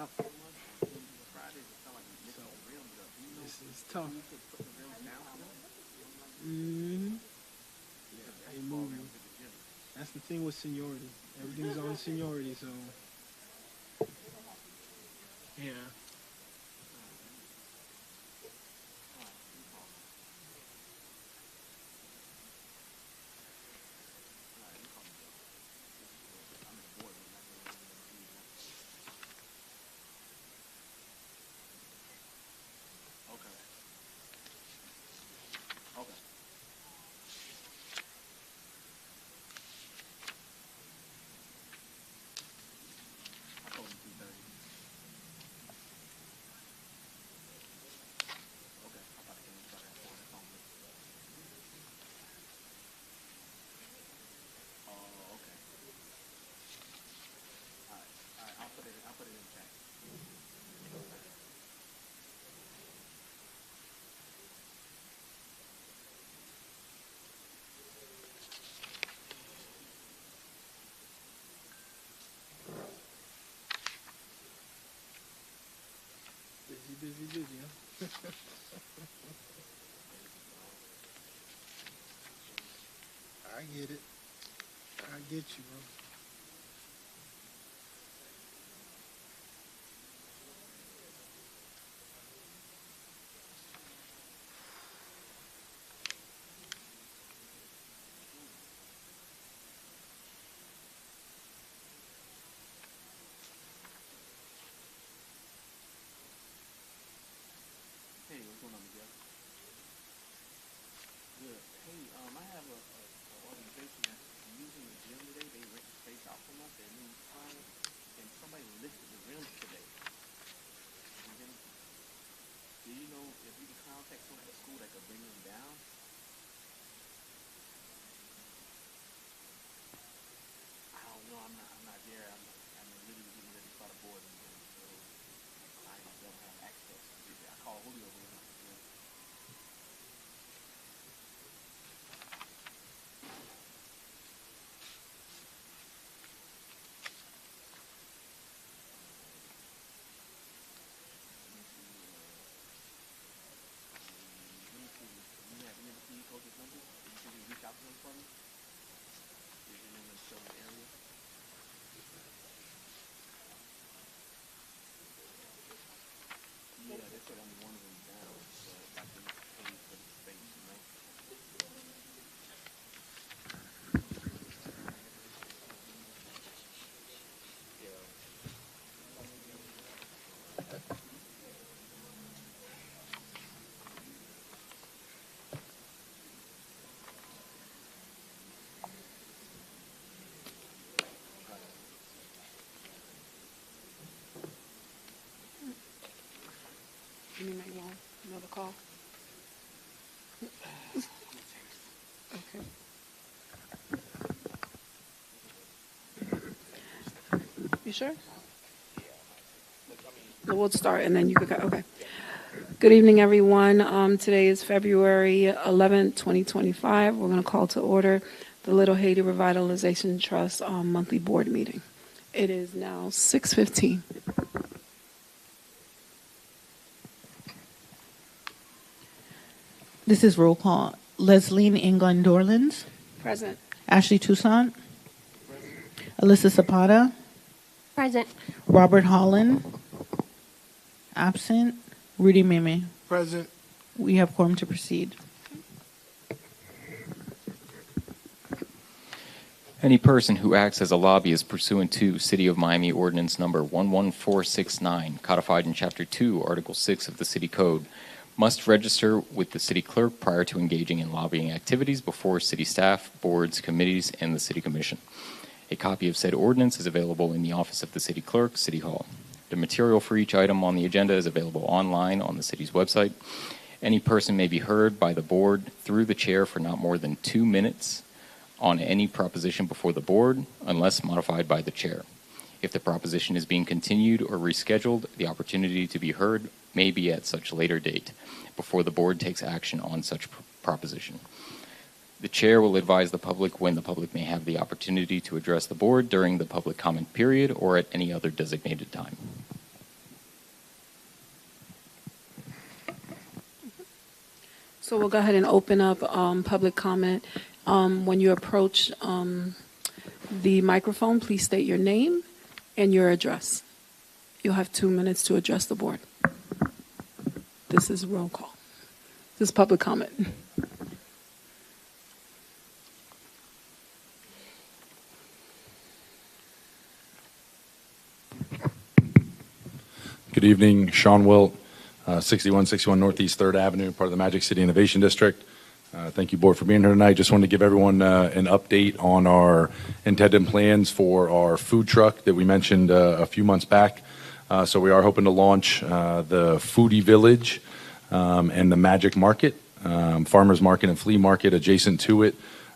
So it's tough. Mm-hmm. Yeah, they move you. That's the thing with seniority. Everything's on seniority, so yeah. Busy, busy, busy, huh? I get it. I get you, bro. You may want another call. Okay. You sure? No, we'll start and then you could go. Okay. Good evening, everyone. Today is February 11th, 2025. We're going to call to order the Little Haiti Revitalization Trust monthly board meeting. It is now 6:15. This is roll call. Leslie England Dorlands, Present. Ashley Toussaint, Alyssa Zapata, Present. Robert Holland, absent, Rudy Meme. Present. We have quorum to proceed. Any person who acts as a lobbyist pursuant to City of Miami Ordinance Number 11469, codified in Chapter 2, Article 6 of the City Code, must register with the city clerk prior to engaging in lobbying activities before city staff, boards, committees, and the city commission. A copy of said ordinance is available in the office of the city clerk, City Hall. The material for each item on the agenda is available online on the city's website. Any person may be heard by the board through the chair for not more than 2 minutes on any proposition before the board, unless modified by the chair. If the proposition is being continued or rescheduled, the opportunity to be heard may be at such later date before the board takes action on such proposition. The chair will advise the public when the public may have the opportunity to address the board during the public comment period or at any other designated time. So we'll go ahead and open up public comment. When you approach the microphone, please state your name and your address. You'll have 2 minutes to address the board. This is roll call. This is public comment. Good evening, Sean Wilt, 6161 Northeast 3rd Avenue, part of the Magic City Innovation District. Thank you, board, for being here tonight. Just wanted to give everyone an update on our intended plans for our food truck that we mentioned a few months back. So we are hoping to launch the Foodie Village and the Magic Market, farmers market and flea market adjacent to it.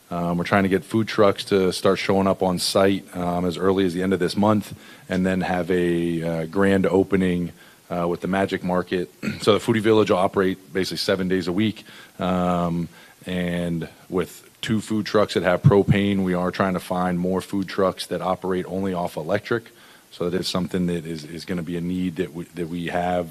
We're trying to get food trucks to start showing up on site as early as the end of this month, and then have a grand opening with the Magic Market. So the Foodie Village will operate basically 7 days a week. And with 2 food trucks that have propane, we are trying to find more food trucks that operate only off electric. So that is something that is going to be a need that we have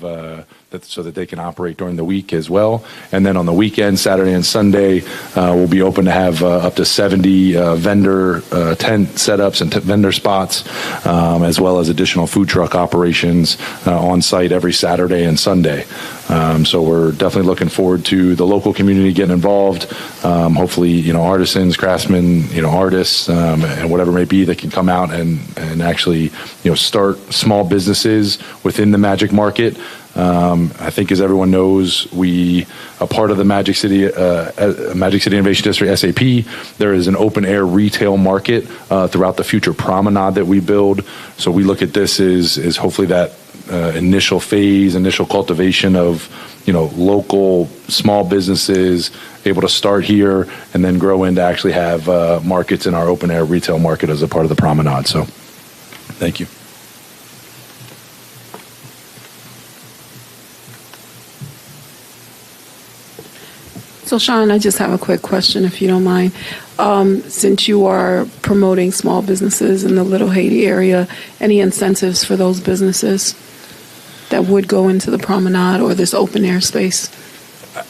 so that they can operate during the week as well. And then on the weekend, Saturday and Sunday, we'll be open to have up to 70 vendor tent setups and vendor spots, as well as additional food truck operations on site every Saturday and Sunday. So we're definitely looking forward to the local community getting involved. Hopefully, artisans, craftsmen, artists, and whatever it may be that can come out and actually, start small businesses within the Magic Market. I think, as everyone knows, we are part of the Magic City Innovation District, SAP. There is an open air retail market throughout the future promenade that we build. So we look at this as hopefully that initial phase, initial cultivation of local small businesses able to start here and then grow into actually have markets in our open air retail market as a part of the promenade. So thank you. So, Sean, I just have a quick question, if you don't mind. Since you are promoting small businesses in the Little Haiti area, any incentives for those businesses that would go into the promenade or this open air space?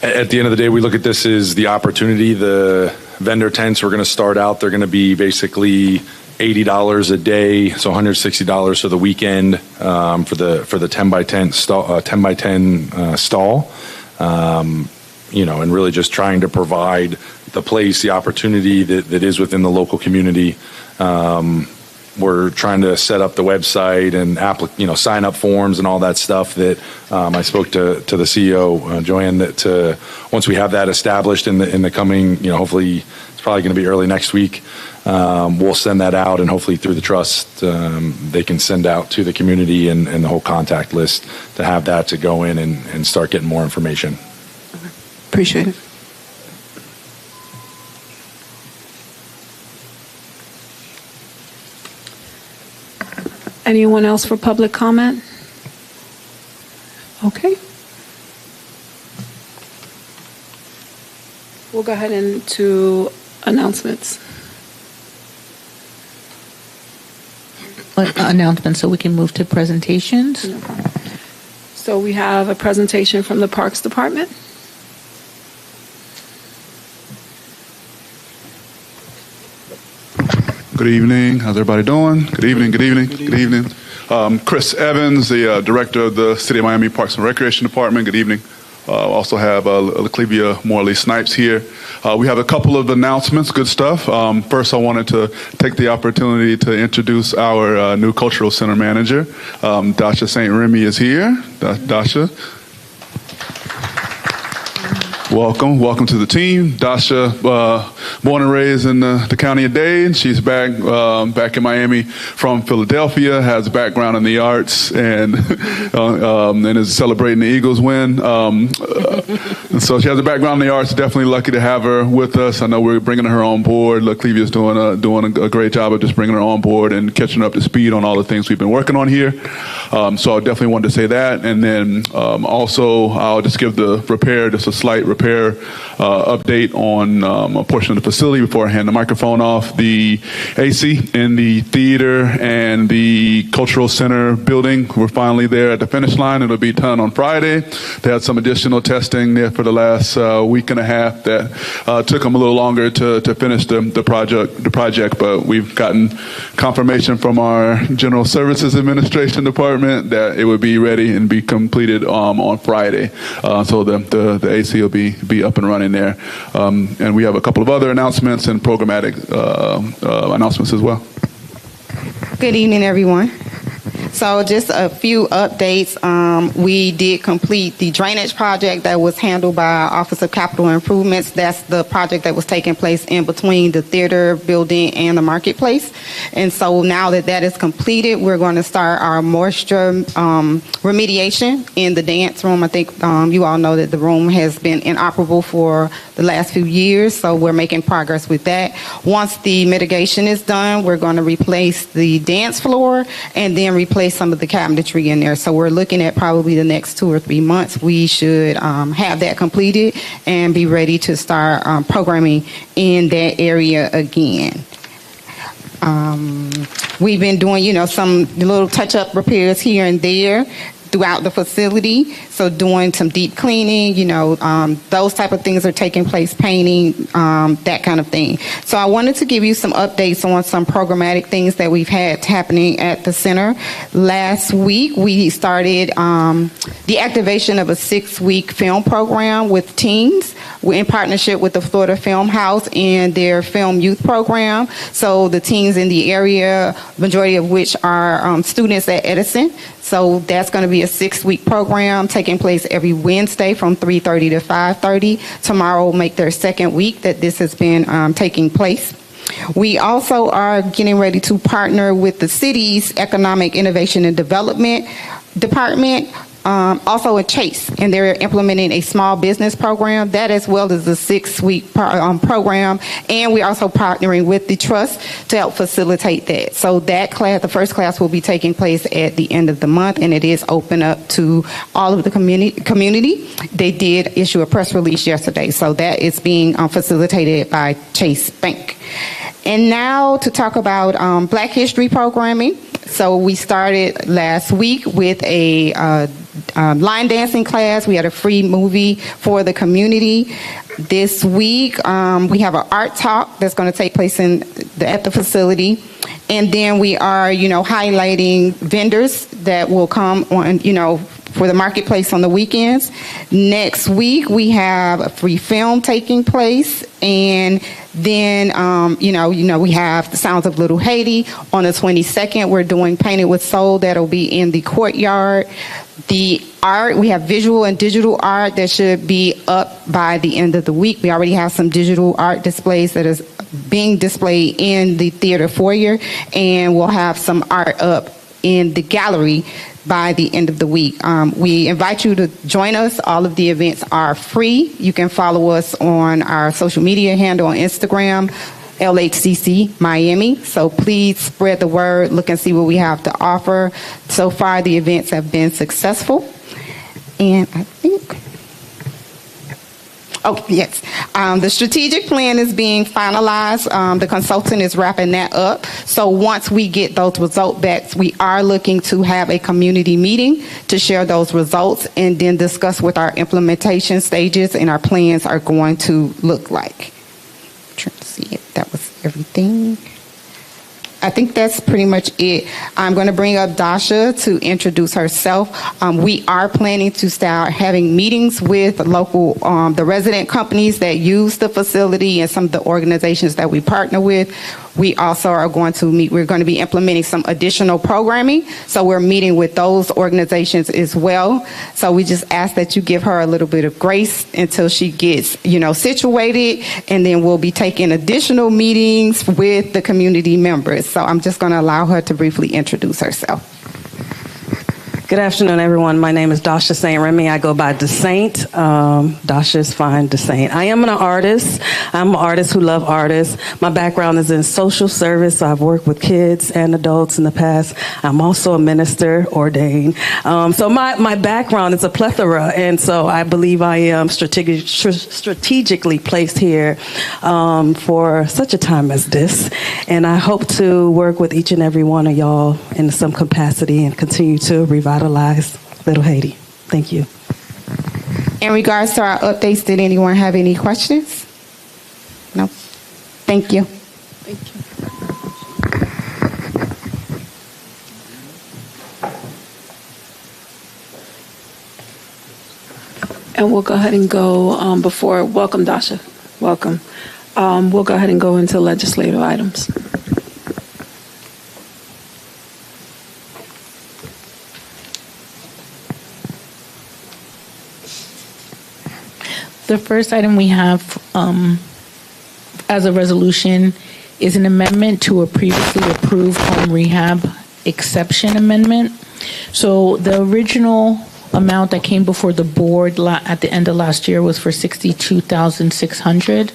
At the end of the day, we look at this as the opportunity. The vendor tents are going to start out. They're going to be basically $80 a day, so $160 for the weekend for the 10 by 10 stall. And really just trying to provide the place, the opportunity that is within the local community. We're trying to set up the website and sign up forms and all that stuff that I spoke to the CEO, Joanne, that once we have that established in the coming, hopefully it's probably going to be early next week, we'll send that out, and hopefully through the trust they can send out to the community and the whole contact list to have that to go in and start getting more information. Appreciate it. Anyone else for public comment? Okay. We'll go ahead into announcements. Announcements, so we can move to presentations. No problem. So we have a presentation from the Parks Department. Good evening. How's everybody doing? Good evening. Good evening. Good evening. Chris Evans, the director of the City of Miami Parks and Recreation Department. Good evening. Also have Laclevia Morley Snipes here. We have a couple of announcements. Good stuff. First, I wanted to take the opportunity to introduce our new cultural center manager. Dasha St. Remy is here. Dasha. Welcome to the team. Dasha, born and raised in the county of Dade. She's back in Miami from Philadelphia, has a background in the arts, and is celebrating the Eagles win. So she has a background in the arts. Definitely lucky to have her with us. I know we're bringing her on board. Laclevia's doing a great job of just bringing her on board and catching her up to speed on all the things we've been working on here. So I definitely wanted to say that. And then also I'll just give just a slight repair repair update on a portion of the facility before I hand the microphone off. The AC in the theater and the cultural center building, we're finally there at the finish line. It'll be done on Friday. They had some additional testing there for the last week and a half that took them a little longer to finish the project, but we've gotten confirmation from our General Services Administration Department that it would be ready and be completed on Friday. So the AC will be up and running there. And we have a couple of other announcements and programmatic announcements as well. Good evening, everyone. So just a few updates. We did complete the drainage project that was handled by our Office of Capital Improvements. That's the project that was taking place in between the theater building and the marketplace. And so now that that is completed, we're going to start our moisture remediation in the dance room. I think you all know that the room has been inoperable for the last few years, so we're making progress with that. Once the mitigation is done, we're going to replace the dance floor and then replace some of the cabinetry in there. So we're looking at probably the next 2 or 3 months. We should have that completed and be ready to start programming in that area again. We've been doing, some little touch-up repairs here and there throughout the facility. So doing some deep cleaning, those type of things are taking place, painting, that kind of thing. So I wanted to give you some updates on some programmatic things that we've had happening at the center. Last week, we started the activation of a 6-week film program with teens. We're in partnership with the Florida Film House and their Film Youth Program. So the teens in the area, majority of which are students at Edison. So that's going to be a 6-week program taking place every Wednesday from 3:30 to 5:30. Tomorrow will make their second week that this has been taking place. We also are getting ready to partner with the city's Economic Innovation and Development Department, also at Chase, and they're implementing a small business program, that as well as the 6-week program, and we're also partnering with the trust to help facilitate that. So that class, the first class, will be taking place at the end of the month, and it is open up to all of the community. They did issue a press release yesterday, so that is being facilitated by Chase Bank. And now to talk about Black History programming. So we started last week with a line dancing class. We had a free movie for the community. This week, we have an art talk that's going to take place at the facility. And then we are, highlighting vendors that will come on, for the marketplace on the weekends. Next week, we have a free film taking place. And then, we have the Sounds of Little Haiti. On the 22nd, we're doing Painted with Soul. That'll be in the courtyard. The art, we have visual and digital art that should be up by the end of the week. We already have some digital art displays that is being displayed in the theater foyer, and we'll have some art up in the gallery by the end of the week. We invite you to join us. All of the events are free. You can follow us on our social media handle on Instagram, LHCC Miami. So please spread the word, look and see what we have to offer. So far, the events have been successful. And I think, yes. The strategic plan is being finalized. The consultant is wrapping that up. So once we get those result backs, we are looking to have a community meeting to share those results and then discuss what our implementation stages and our plans are going to look like. Trying to see if that was everything. I think that's pretty much it. I'm going to bring up Dasha to introduce herself. We are planning to start having meetings with local, the resident companies that use the facility and some of the organizations that we partner with. We also are going to meet, we're going to be implementing some additional programming. So we're meeting with those organizations as well. So we just ask that you give her a little bit of grace until she gets, situated. And then we'll be taking additional meetings with the community members. So I'm just going to allow her to briefly introduce herself. Good afternoon, everyone. My name is Dasha St. Remy. I go by DeSaint. Dasha is fine, DeSaint. I am an artist. I'm an artist who love artists. My background is in social service. So I've worked with kids and adults in the past. I'm also a minister, ordained. So my background is a plethora, and so I believe I am strategically placed here for such a time as this. And I hope to work with each and every one of y'all in some capacity and continue to revitalize Little Haiti. Thank you. In regards to our updates, did anyone have any questions? No. Thank you. Thank you. And we'll go ahead and go welcome, Dasha. Welcome. We'll go ahead and go into legislative items. The first item we have as a resolution is an amendment to a previously approved home rehab exception amendment. So the original amount that came before the board at the end of last year was for $62,600.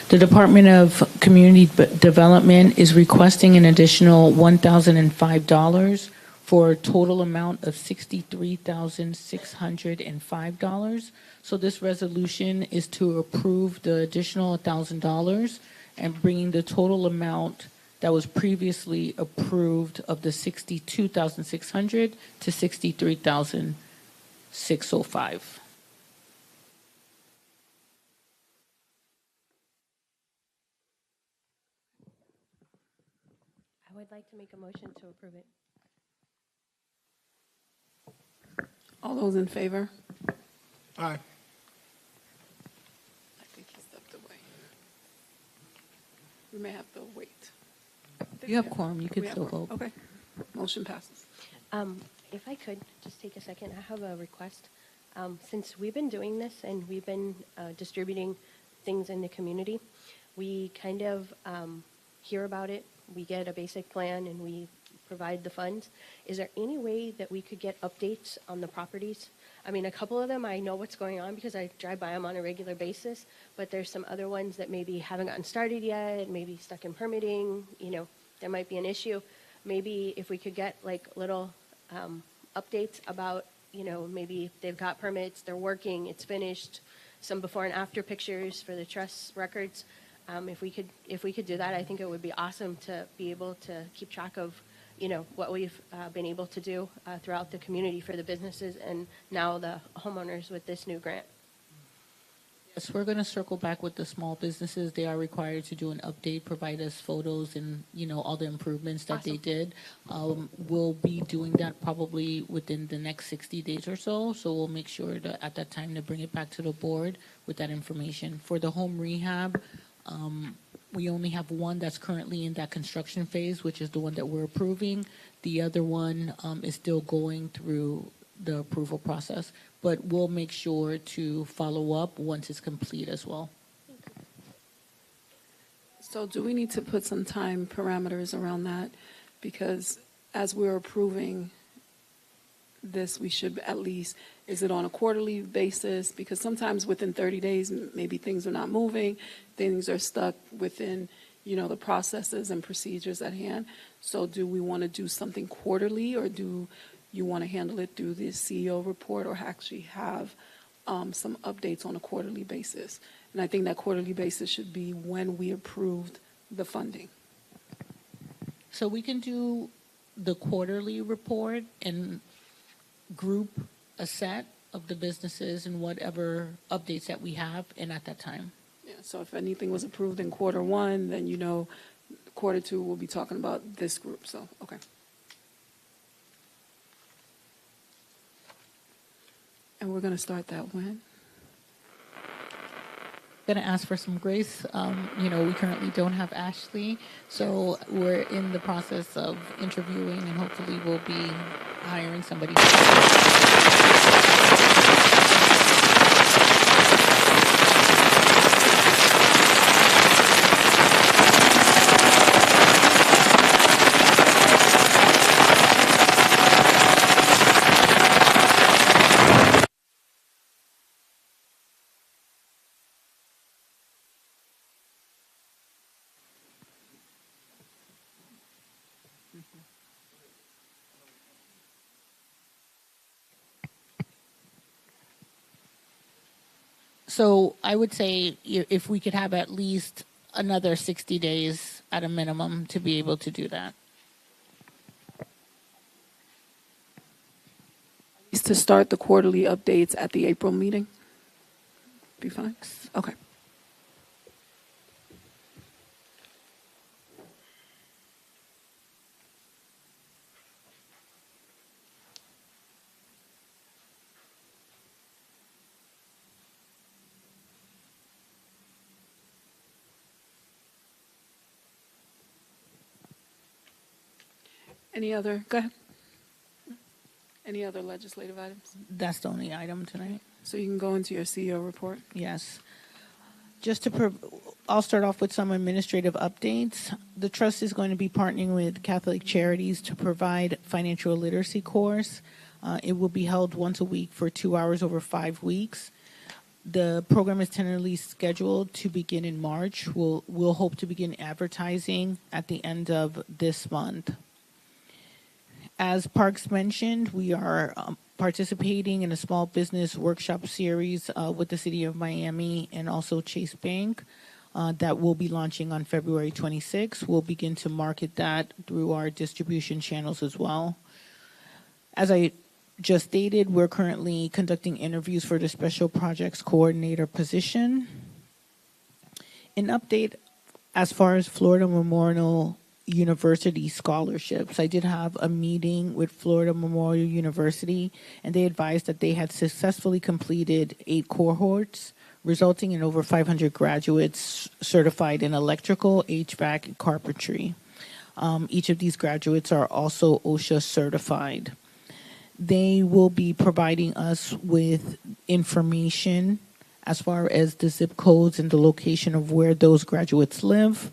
The Department of Community Development is requesting an additional $1,005 for a total amount of $63,605. So this resolution is to approve the additional $1,000 and bringing the total amount that was previously approved of the $62,600 to $63,605. I would like to make a motion to approve it. All those in favor? Aye. I think he stepped away. We may have to wait. You have quorum. You We could have still quorum. vote. Okay. Motion passes. If I could just take a second, I have a request. Since we've been doing this and we've been distributing things in the community, we kind of hear about it. We get a basic plan and we provide the funds. Is there any way that we could get updates on the properties? I mean, a couple of them I know what's going on because I drive by them on a regular basis, but there's some other ones that maybe haven't gotten started yet, maybe stuck in permitting, there might be an issue. Maybe if we could get like little updates about, maybe they've got permits, they're working, it's finished, some before and after pictures for the trust records. If we could do that, I think it would be awesome to be able to keep track of what we've been able to do throughout the community for the businesses and now the homeowners with this new grant. Yes, we're going to circle back with the small businesses. They are required to do an update, provide us photos and, all the improvements that they did. We'll be doing that probably within the next 60 days or so. So we'll make sure that at that time to bring it back to the board with that information. For the home rehab, we only have one that's currently in that construction phase, which is the one that we're approving. The other one is still going through the approval process, but we'll make sure to follow up once it's complete as well. So do we need to put some time parameters around that? Because as we're approving this, we should at least, is it on a quarterly basis? Because sometimes within 30 days, maybe things are not moving, things are stuck within, the processes and procedures at hand. So do we want to do something quarterly, or do you want to handle it through the CEO report, or actually have some updates on a quarterly basis? And I think that quarterly basis should be when we approved the funding. So we can do the quarterly report and group a set of the businesses and whatever updates that we have, and at that time. Yeah, so if anything was approved in quarter one, then quarter two we'll be talking about this group. So, okay. And we're going to start that when? Going to ask for some grace. We currently don't have Ashley, so we're in the process of interviewing, and hopefully we'll be hiring somebody. So I would say if we could have at least another 60 days at a minimum to be able to do that. Is to start the quarterly updates at the April meeting? Be fine? Okay. Go ahead. Any other legislative items? That's the only item tonight. So you can go into your CEO report. Yes. Just to, I'll start off with some administrative updates. The trust is going to be partnering with Catholic Charities to provide financial literacy course. It will be held once a week for 2 hours over 5 weeks. The program is tentatively scheduled to begin in March. We'll hope to begin advertising at the end of this month. As Parks mentioned, we are participating in a small business workshop series with the City of Miami and also Chase Bank that will be launching on February 26th. We'll begin to market that through our distribution channels as well. As I just stated, we're currently conducting interviews for the Special Projects Coordinator position. An update as far as Florida Memorial University scholarships. I did have a meeting with Florida Memorial University, and they advised that they had successfully completed 8 cohorts, resulting in over 500 graduates certified in electrical, HVAC, and carpentry. Each of these graduates are also OSHA certified. They will be providing us with information as far as the zip codes and the location of where those graduates live.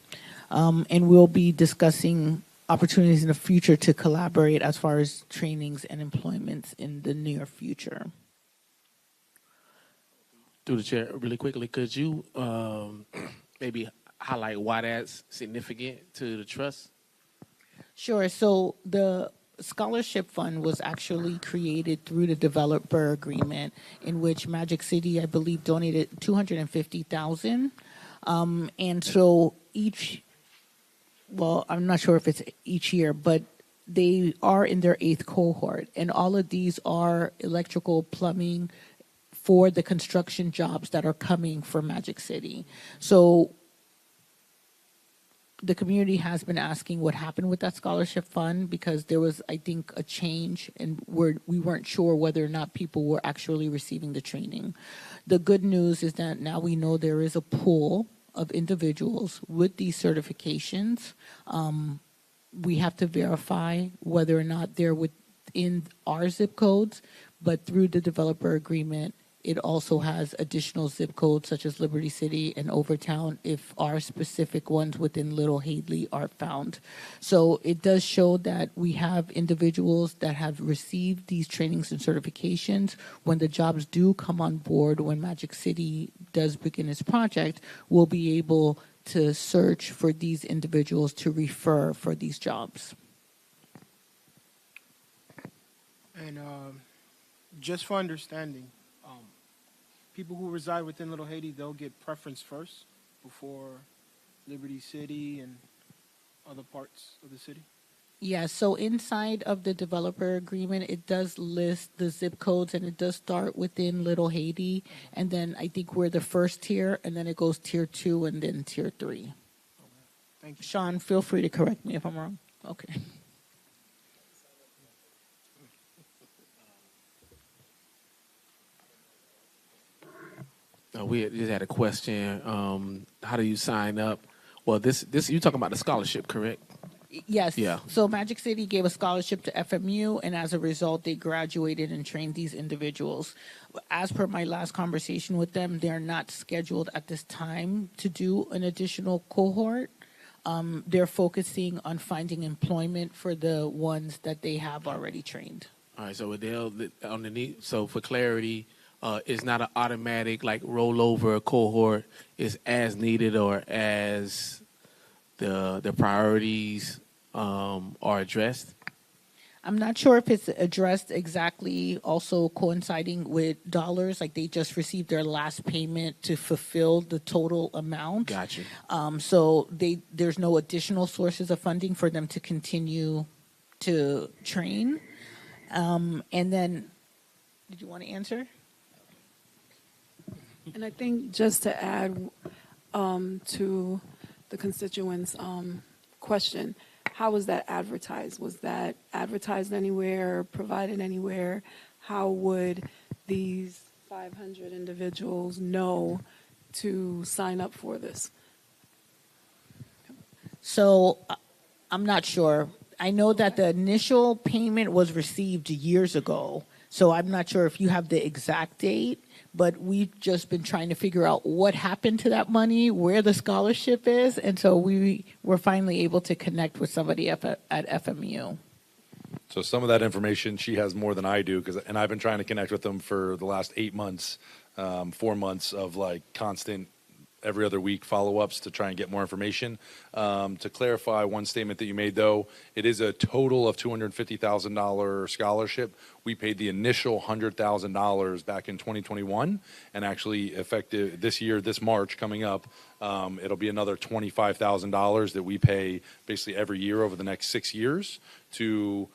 And we'll be discussing opportunities in the future to collaborate as far as trainings and employments in the near future. Through the chair, really quickly, could you maybe highlight why that's significant to the trust? Sure. So the scholarship fund was actually created through the developer agreement, in which Magic City, I believe, donated $250,000, and so I'm not sure if it's each year, but they are in their 8th cohort, and all of these are electrical, plumbing for the construction jobs that are coming for Magic City. So the community has been asking what happened with that scholarship fund, because there was, I think, a change, and we weren't sure whether or not people were actually receiving the training. The good news is that now we know there is a pool of individuals with these certifications. We have to verify whether or not they're within our zip codes, but through the developer agreement, it also has additional zip codes such as Liberty City and Overtown if our specific ones within Little Hadley are found. So it does show that we have individuals that have received these trainings and certifications. When the jobs do come on board, when Magic City does begin its project, we'll be able to search for these individuals to refer for these jobs. And just for understanding, people who reside within Little Haiti, they'll get preference first before Liberty City and other parts of the city? Yeah, so inside of the developer agreement, it does list the zip codes, and it does start within Little Haiti. And then I think we're the first tier, and then it goes tier 2 and then tier 3. Okay. Thank you. Sean, feel free to correct me if I'm wrong. Okay. We just had a question. How do you sign up? Well, this you're talking about the scholarship, correct? Yes. Yeah. So Magic City gave a scholarship to FMU, and as a result, they graduated and trained these individuals. As per my last conversation with them, they're not scheduled at this time to do an additional cohort. They're focusing on finding employment for the ones that they have already trained. All right. So they'll underneath. So for clarity, it's not an automatic like rollover cohort. It's as needed or as the priorities are addressed. I'm not sure if it's addressed exactly also coinciding with dollars, like they just received their last payment to fulfill the total amount. Gotcha. So there's no additional sources of funding for them to continue to train. And then, did you want to answer? And I think just to add to the constituents' question, how was that advertised? Was that advertised anywhere, provided anywhere? How would these 500 individuals know to sign up for this? So I'm not sure. I know that the initial payment was received years ago. So I'm not sure if you have the exact date, but we've just been trying to figure out what happened to that money, where the scholarship is. And so we were finally able to connect with somebody at FMU. So some of that information she has more than I do, and I've been trying to connect with them for the last 8 months, 4 months of like constant every other week follow-ups to try and get more information. To clarify one statement that you made, though, it is a total of $250,000 scholarship. We paid the initial $100,000 back in 2021, and actually effective this year, this March coming up, it'll be another $25,000 that we pay basically every year over the next 6 years to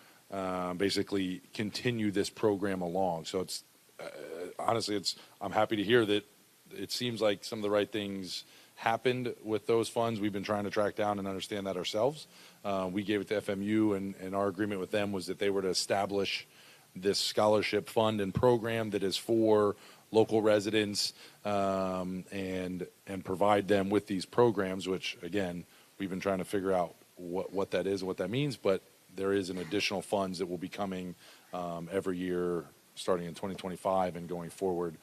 basically continue this program along. So it's honestly, I'm happy to hear that it seems like some of the right things happened with those funds. We've been trying to track down and understand that ourselves. We gave it to FMU, and our agreement with them was that they were to establish this scholarship fund and program that is for local residents and provide them with these programs, which, again, we've been trying to figure out what that is and what that means, but there is an additional funds that will be coming every year starting in 2025 and going forward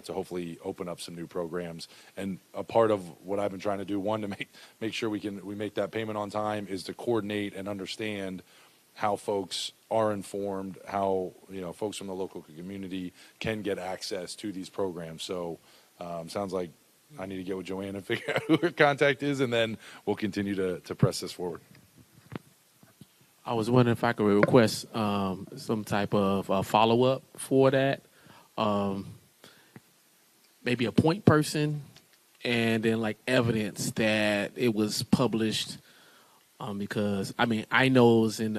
to hopefully open up some new programs. And a part of what I've been trying to do, one, to make sure we make that payment on time, is to coordinate and understand how folks are informed, how folks from the local community can get access to these programs. So sounds like I need to get with Joanne and figure out who her contact is, and then we'll continue to press this forward. I was wondering if I could request some type of follow-up for that. Maybe a point person, and then like evidence that it was published. Because I know it was in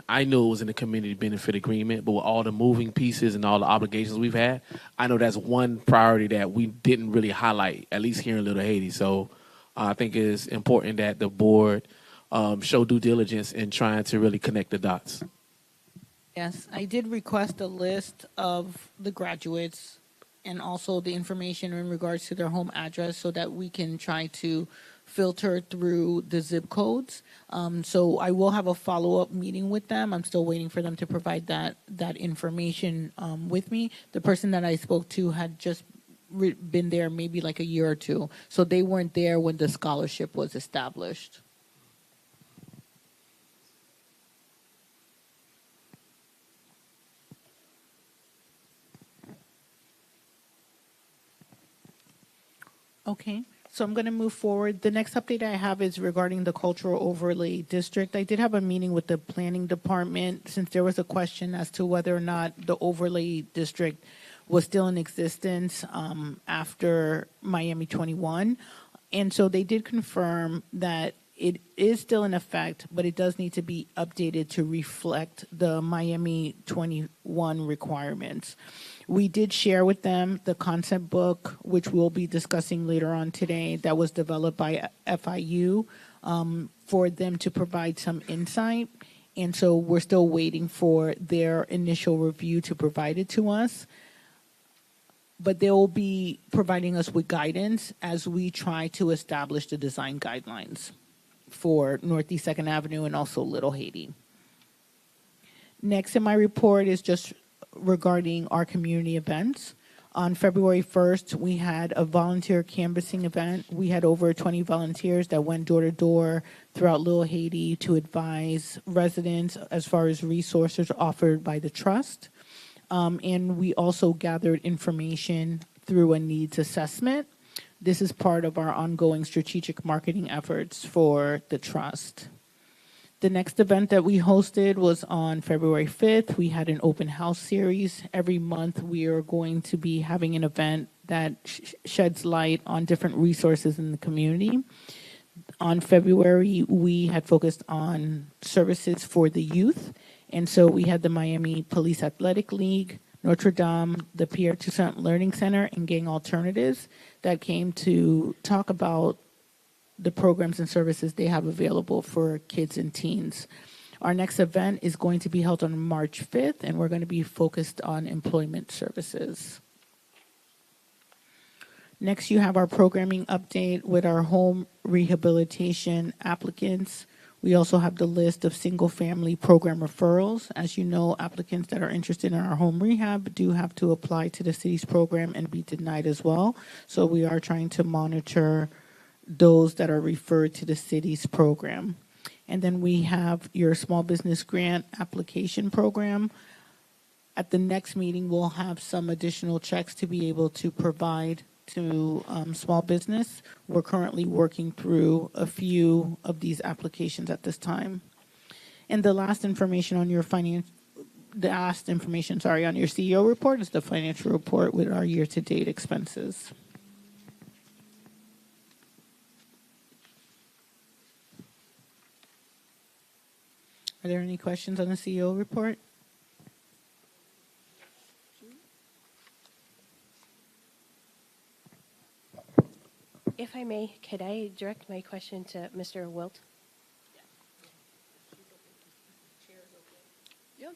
the community benefit agreement, but with all the moving pieces and all the obligations we've had, I know that's one priority that we didn't really highlight, at least here in Little Haiti. So I think it's important that the board show due diligence in trying to really connect the dots. Yes, I did request a list of the graduates and also the information in regards to their home address so that we can try to filter through the zip codes. So I will have a follow-up meeting with them. I'm still waiting for them to provide that information with me. The person that I spoke to had just been there maybe like a year or two, so they weren't there when the scholarship was established. Okay, so I'm going to move forward. The next update I have is regarding the cultural overlay district. I did have a meeting with the planning department since there was a question as to whether or not the overlay district was still in existence after Miami 21. And so they did confirm that it is still in effect, but it does need to be updated to reflect the Miami 21 requirements. We did share with them the concept book, which we'll be discussing later on today, that was developed by FIU for them to provide some insight. And so we're still waiting for their initial review to provide it to us. But they will be providing us with guidance as we try to establish the design guidelines for Northeast 2nd Avenue and also Little Haiti. Next in my report is just regarding our community events. On February 1st, we had a volunteer canvassing event. We had over 20 volunteers that went door to door throughout Little Haiti to advise residents as far as resources offered by the trust. And we also gathered information through a needs assessment. This is part of our ongoing strategic marketing efforts for the trust. The next event that we hosted was on February 5th. We had an open house series. Every month we are going to be having an event that sheds light on different resources in the community. On February, we had focused on services for the youth. And so we had the Miami Police Athletic League, Notre Dame, the Pierre Toussaint Learning Center, and Gang Alternatives that came to talk about the programs and services they have available for kids and teens. Our next event is going to be held on March 5th, and we're going to be focused on employment services. Next, you have our programming update with our home rehabilitation applicants. We also have the list of single-family program referrals. As you know, applicants that are interested in our home rehab do have to apply to the city's program and be denied as well. So we are trying to monitor those that are referred to the city's program. And then we have your small business grant application program. At the next meeting, we'll have some additional checks to be able to provide to small business. We're currently working through a few of these applications at this time. And the last information on your on your CEO report is the financial report with our year-to-date expenses. Are there any questions on the CEO report? If I may, could I direct my question to Mr. Wilt? Yeah.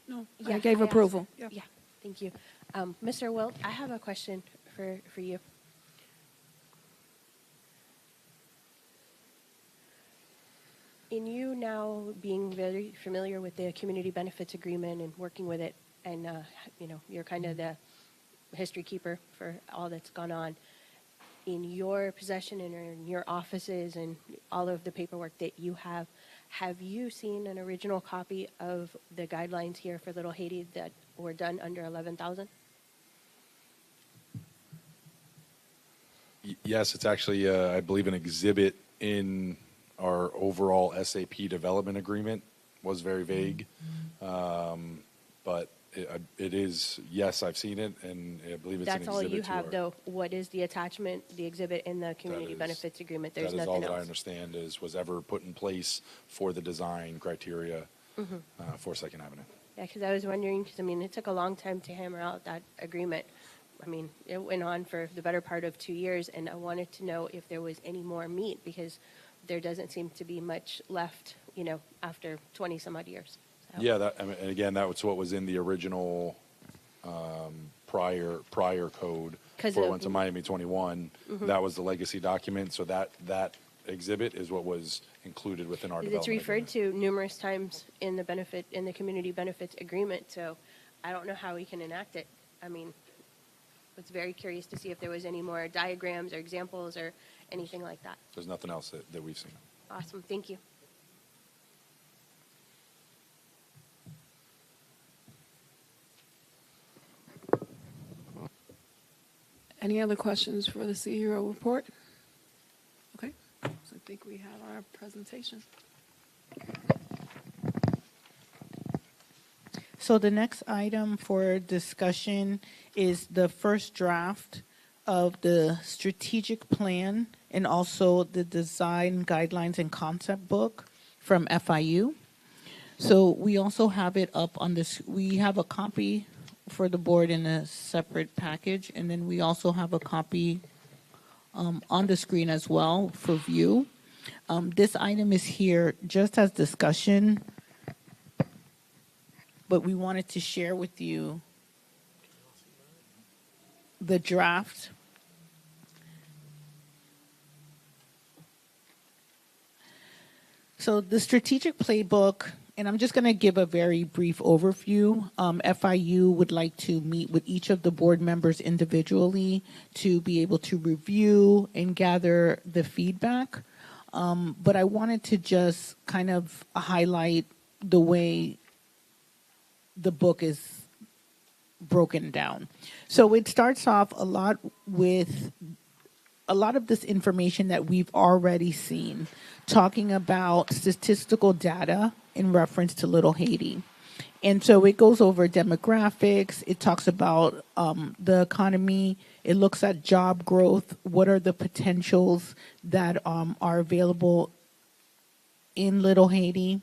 No, Yeah, I gave asked approval. her. Yeah, thank you. Mr. Wilt, I have a question for you. In you now being very familiar with the community benefits agreement and working with it, and you're kind of the history keeper for all that's gone on. In your possession and in your offices and all of the paperwork that you have you seen an original copy of the guidelines here for Little Haiti that were done under 11,000? Yes, it's actually, I believe, an exhibit in our overall SAP development agreement. Was very vague, but it is, yes, I've seen it, and I believe it's That's an all exhibit you to have, our, though. What is the attachment, the exhibit in the community benefits agreement? There's that is nothing all that I else. understand was ever put in place for the design criteria for Second Avenue. Yeah, because I was wondering, because, it took a long time to hammer out that agreement. It went on for the better part of 2 years, and I wanted to know if there was any more meat, because there doesn't seem to be much left, after 20 some odd years. So. Yeah, and again, that was what was in the original prior code before it went to Miami 21. That was the legacy document, so that exhibit is what was included within our development It's referred agreement. to numerous times in the community benefits agreement, so I don't know how we can enact it. I was very curious to see if there was any more diagrams or examples or anything like that. There's nothing else that we've seen. Awesome, thank you. Any other questions for the CEO report? Okay, so I think we have our presentation. So the next item for discussion is the first draft of the strategic plan and also the design guidelines and concept book from FIU. So we also have it up on this. We have a copy for the board in a separate package, and then we also have a copy on the screen as well for view. This item is here just as discussion, but we wanted to share with you the draft. So the strategic playbook, and I'm just going to give a very brief overview. FIU would like to meet with each of the board members individually to be able to review and gather the feedback. But I wanted to just kind of highlight the way the book is broken down. So it starts off a lot with a lot of this information that we've already seen, talking about statistical data in reference to Little Haiti. And so it goes over demographics. It talks about the economy. It looks at job growth. What are the potentials that are available in Little Haiti?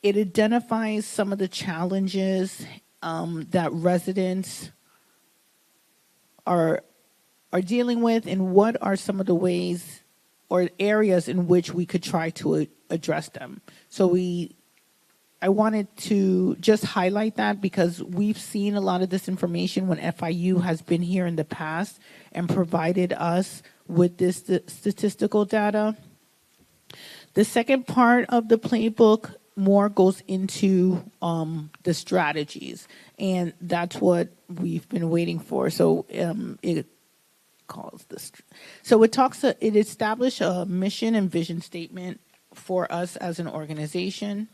It identifies some of the challenges that residents are dealing with, and what are some of the ways or areas in which we could try to address them. So I wanted to just highlight that because we've seen a lot of this information when FIU has been here in the past and provided us with this statistical data. The second part of the playbook more goes into the strategies, and that's what we've been waiting for. So it calls this. So it established a mission and vision statement for us as an organization,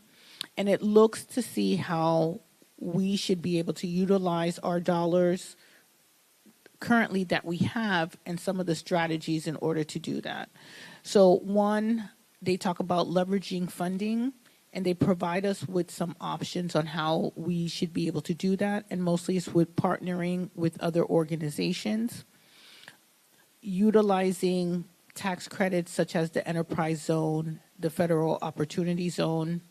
and it looks to see how we should be able to utilize our dollars currently that we have and some of the strategies in order to do that. So one, they talk about leveraging funding, and they provide us with some options on how we should be able to do that, and mostly it's with partnering with other organizations, utilizing tax credits such as the enterprise zone, the federal opportunity zone,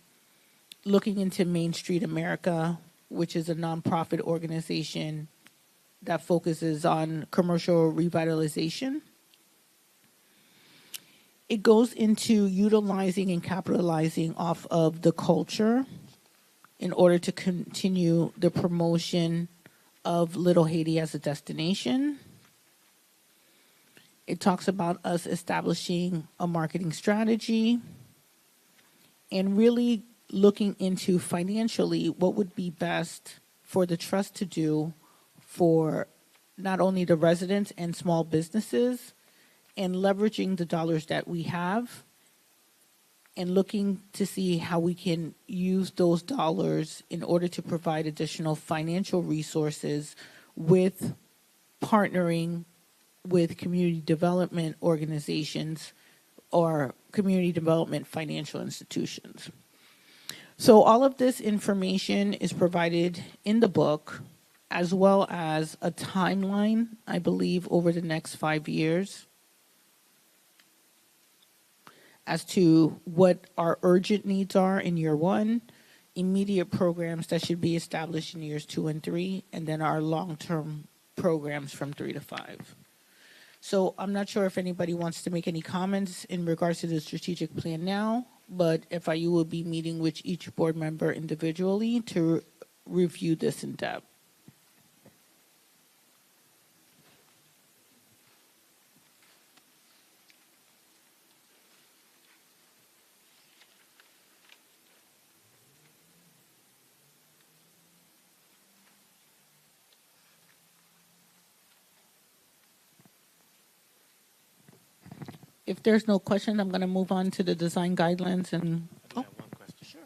looking into Main Street America, which is a nonprofit organization that focuses on commercial revitalization. It goes into utilizing and capitalizing off of the culture in order to continue the promotion of Little Haiti as a destination. It talks about us establishing a marketing strategy and really looking into financially what would be best for the trust to do for not only the residents and small businesses, and leveraging the dollars that we have and looking to see how we can use those dollars in order to provide additional financial resources with partnering with community development organizations or community development financial institutions. So all of this information is provided in the book, as well as a timeline, I believe, over the next 5 years as to what our urgent needs are in year one, immediate programs that should be established in years 2 and 3, and then our long-term programs from 3 to 5. So I'm not sure if anybody wants to make any comments in regards to the strategic plan now, but FIU will be meeting with each board member individually to review this in depth. If there's no question, I'm going to move on to the design guidelines and. I have one question. Sure.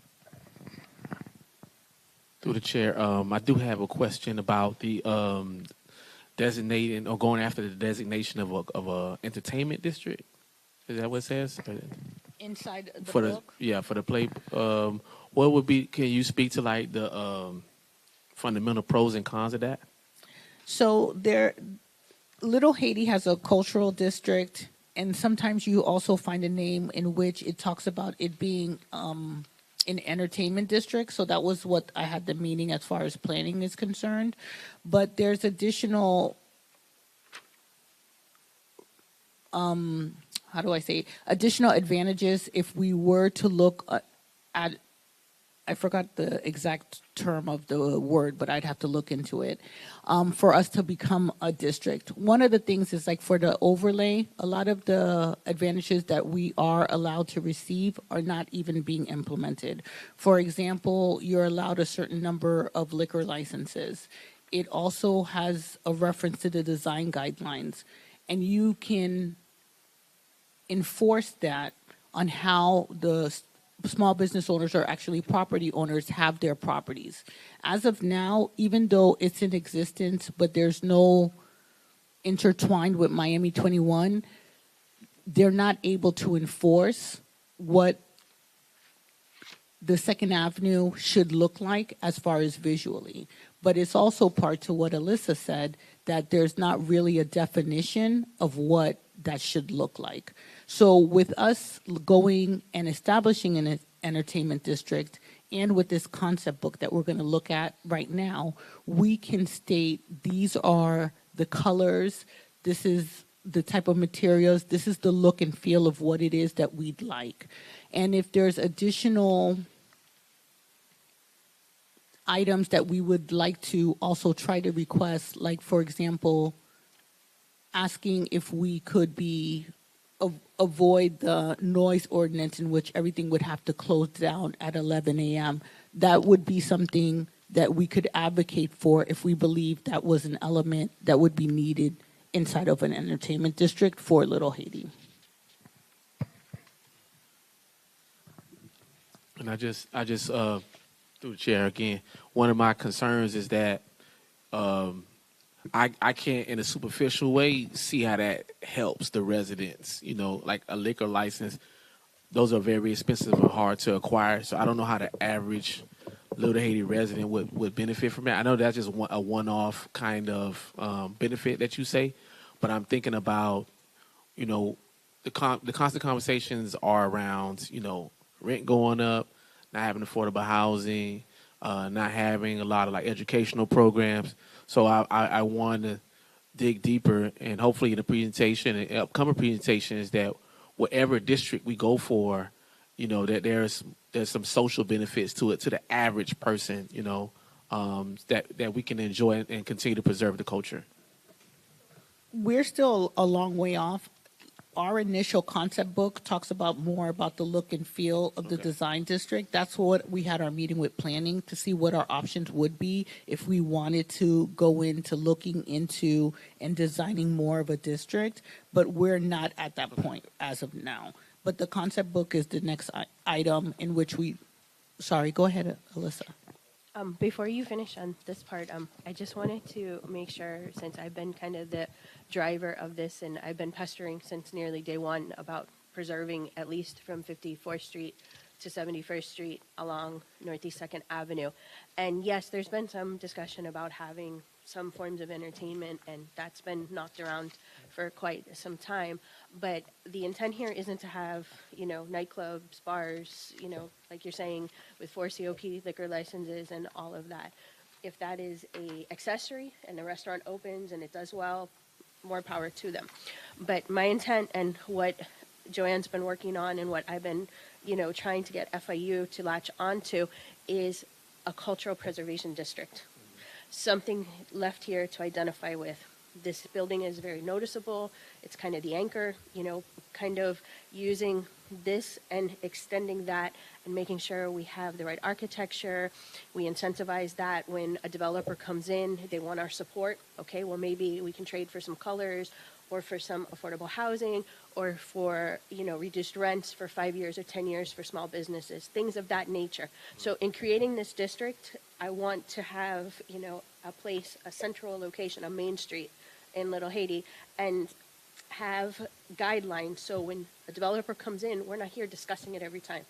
Through the chair, I do have a question about the designating or going after the designation of a entertainment district. Is that what it says? Inside the For book? for the play. What would be? Can you speak to like the fundamental pros and cons of that? So Little Haiti has a cultural district, and sometimes you also find a name in which it talks about it being an entertainment district. So that was what I had the meaning as far as planning is concerned. But there's additional, additional advantages if we were to look at, I forgot the exact term of the word, but I'd have to look into it, for us to become a district. One of the things is like for the overlay, a lot of the advantages that we are allowed to receive are not even being implemented. For example, you're allowed a certain number of liquor licenses. It also has a reference to the design guidelines, and you can enforce that on how the small business owners or actually property owners have their properties. As of now, even though it's in existence, but there's no intertwined with Miami 21, they're not able to enforce what the Second Avenue should look like as far as visually. But it's also part to what Alyssa said, that there's not really a definition of what that should look like. So with us going and establishing an entertainment district, and with this concept book that we're going to look at right now, we can state these are the colors, this is the type of materials, this is the look and feel of what it is that we'd like. And if there's additional items that we would like to also try to request, like, for example, asking if we could avoid the noise ordinance in which everything would have to close down at 11 a.m. That would be something that we could advocate for if we believe that was an element that would be needed inside of an entertainment district for Little Haiti. And I just through the chair again, one of my concerns is that I can't, in a superficial way, see how that helps the residents. You know, like a liquor license, those are very expensive and hard to acquire. So I don't know how the average Little Haiti resident would benefit from that. I know that's just a one-off kind of benefit that you say, but I'm thinking about, you know, the constant conversations are around, you know, rent going up, not having affordable housing, not having a lot of like educational programs. So I want to dig deeper, and hopefully in the presentation and upcoming presentations that whatever district we go for, you know, that there's some social benefits to it, to the average person, you know, that we can enjoy and continue to preserve the culture. We're still a long way off. Our initial concept book talks about more about the look and feel of the design district. That's what we had our meeting with planning to see what our options would be if we wanted to go into looking into and designing more of a district. But we're not at that point as of now. But the concept book is the next item in which we, sorry, go ahead, Alyssa. Before you finish on this part, I just wanted to make sure, since I've been kind of the driver of this and I've been pestering since nearly day one about preserving at least from 54th Street to 71st Street along Northeast 2nd Avenue. And yes, there's been some discussion about having some forms of entertainment, and that's been knocked around for quite some time. But the intent here isn't to have, you know, nightclubs, bars, you know, like you're saying, with 4 COP liquor licenses and all of that. If that is a accessory and the restaurant opens and it does well, more power to them. But my intent and what Joanne's been working on and what I've been, you know, trying to get FIU to latch onto is a cultural preservation district. Something left here to identify with. This building is very noticeable. It's kind of the anchor, you know, kind of using this and extending that and making sure we have the right architecture. We incentivize that when a developer comes in, they want our support. Okay, well, maybe we can trade for some colors or for some affordable housing or for, you know, reduced rents for 5 years or 10 years for small businesses, things of that nature. So in creating this district, I want to have, you know, a place, a central location, a main street in Little Haiti, and have guidelines. So when a developer comes in, we're not here discussing it every time.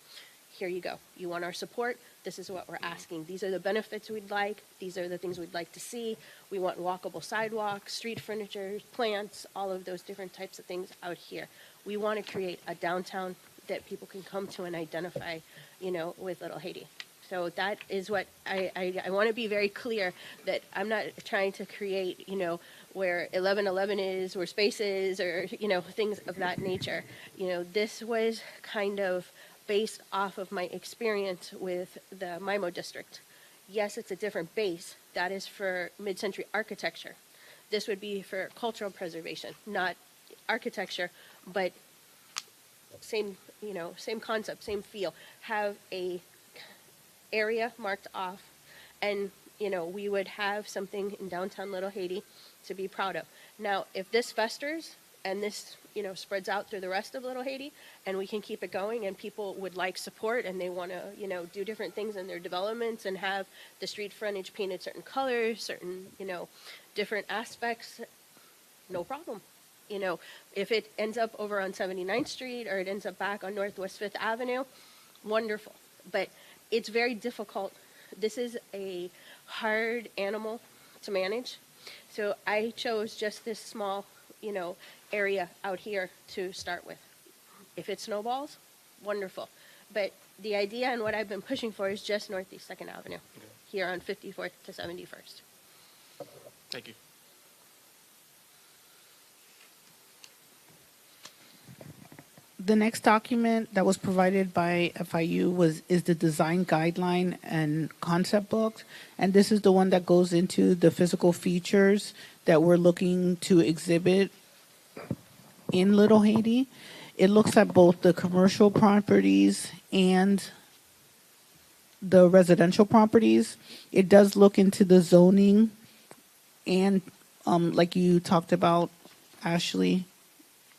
Here you go. You want our support? This is what we're asking. These are the benefits we'd like. These are the things we'd like to see. We want walkable sidewalks, street furniture, plants, all of those different types of things out here. We want to create a downtown that people can come to and identify, you know, with Little Haiti. So that is what I want to be very clear that I'm not trying to create, you know, where 1111 is, where space is, or, you know, things of that nature. You know, this was kind of based off of my experience with the MIMO district. Yes, it's a different base. That is for mid-century architecture. This would be for cultural preservation, not architecture, but same, you know, same concept, same feel. Have a area marked off, and, you know, we would have something in downtown Little Haiti to be proud of. Now, if this festers and this, you know, spreads out through the rest of Little Haiti, and we can keep it going, and people would like support, and they want to, you know, do different things in their developments and have the street frontage painted certain colors, certain, you know, different aspects, no problem. You know, if it ends up over on 79th Street or it ends up back on Northwest 5th Avenue, wonderful. But it's very difficult. This is a hard animal to manage. So I chose just this small, area out here to start with. If it snowballs, wonderful. But the idea and what I've been pushing for is just Northeast 2nd Avenue here on 54th to 71st. Thank you. The next document that was provided by FIU is the design guideline and concept book, and this is the one that goes into the physical features that we're looking to exhibit in Little Haiti. It looks at both the commercial properties and the residential properties. It does look into the zoning and, like you talked about, Ashley,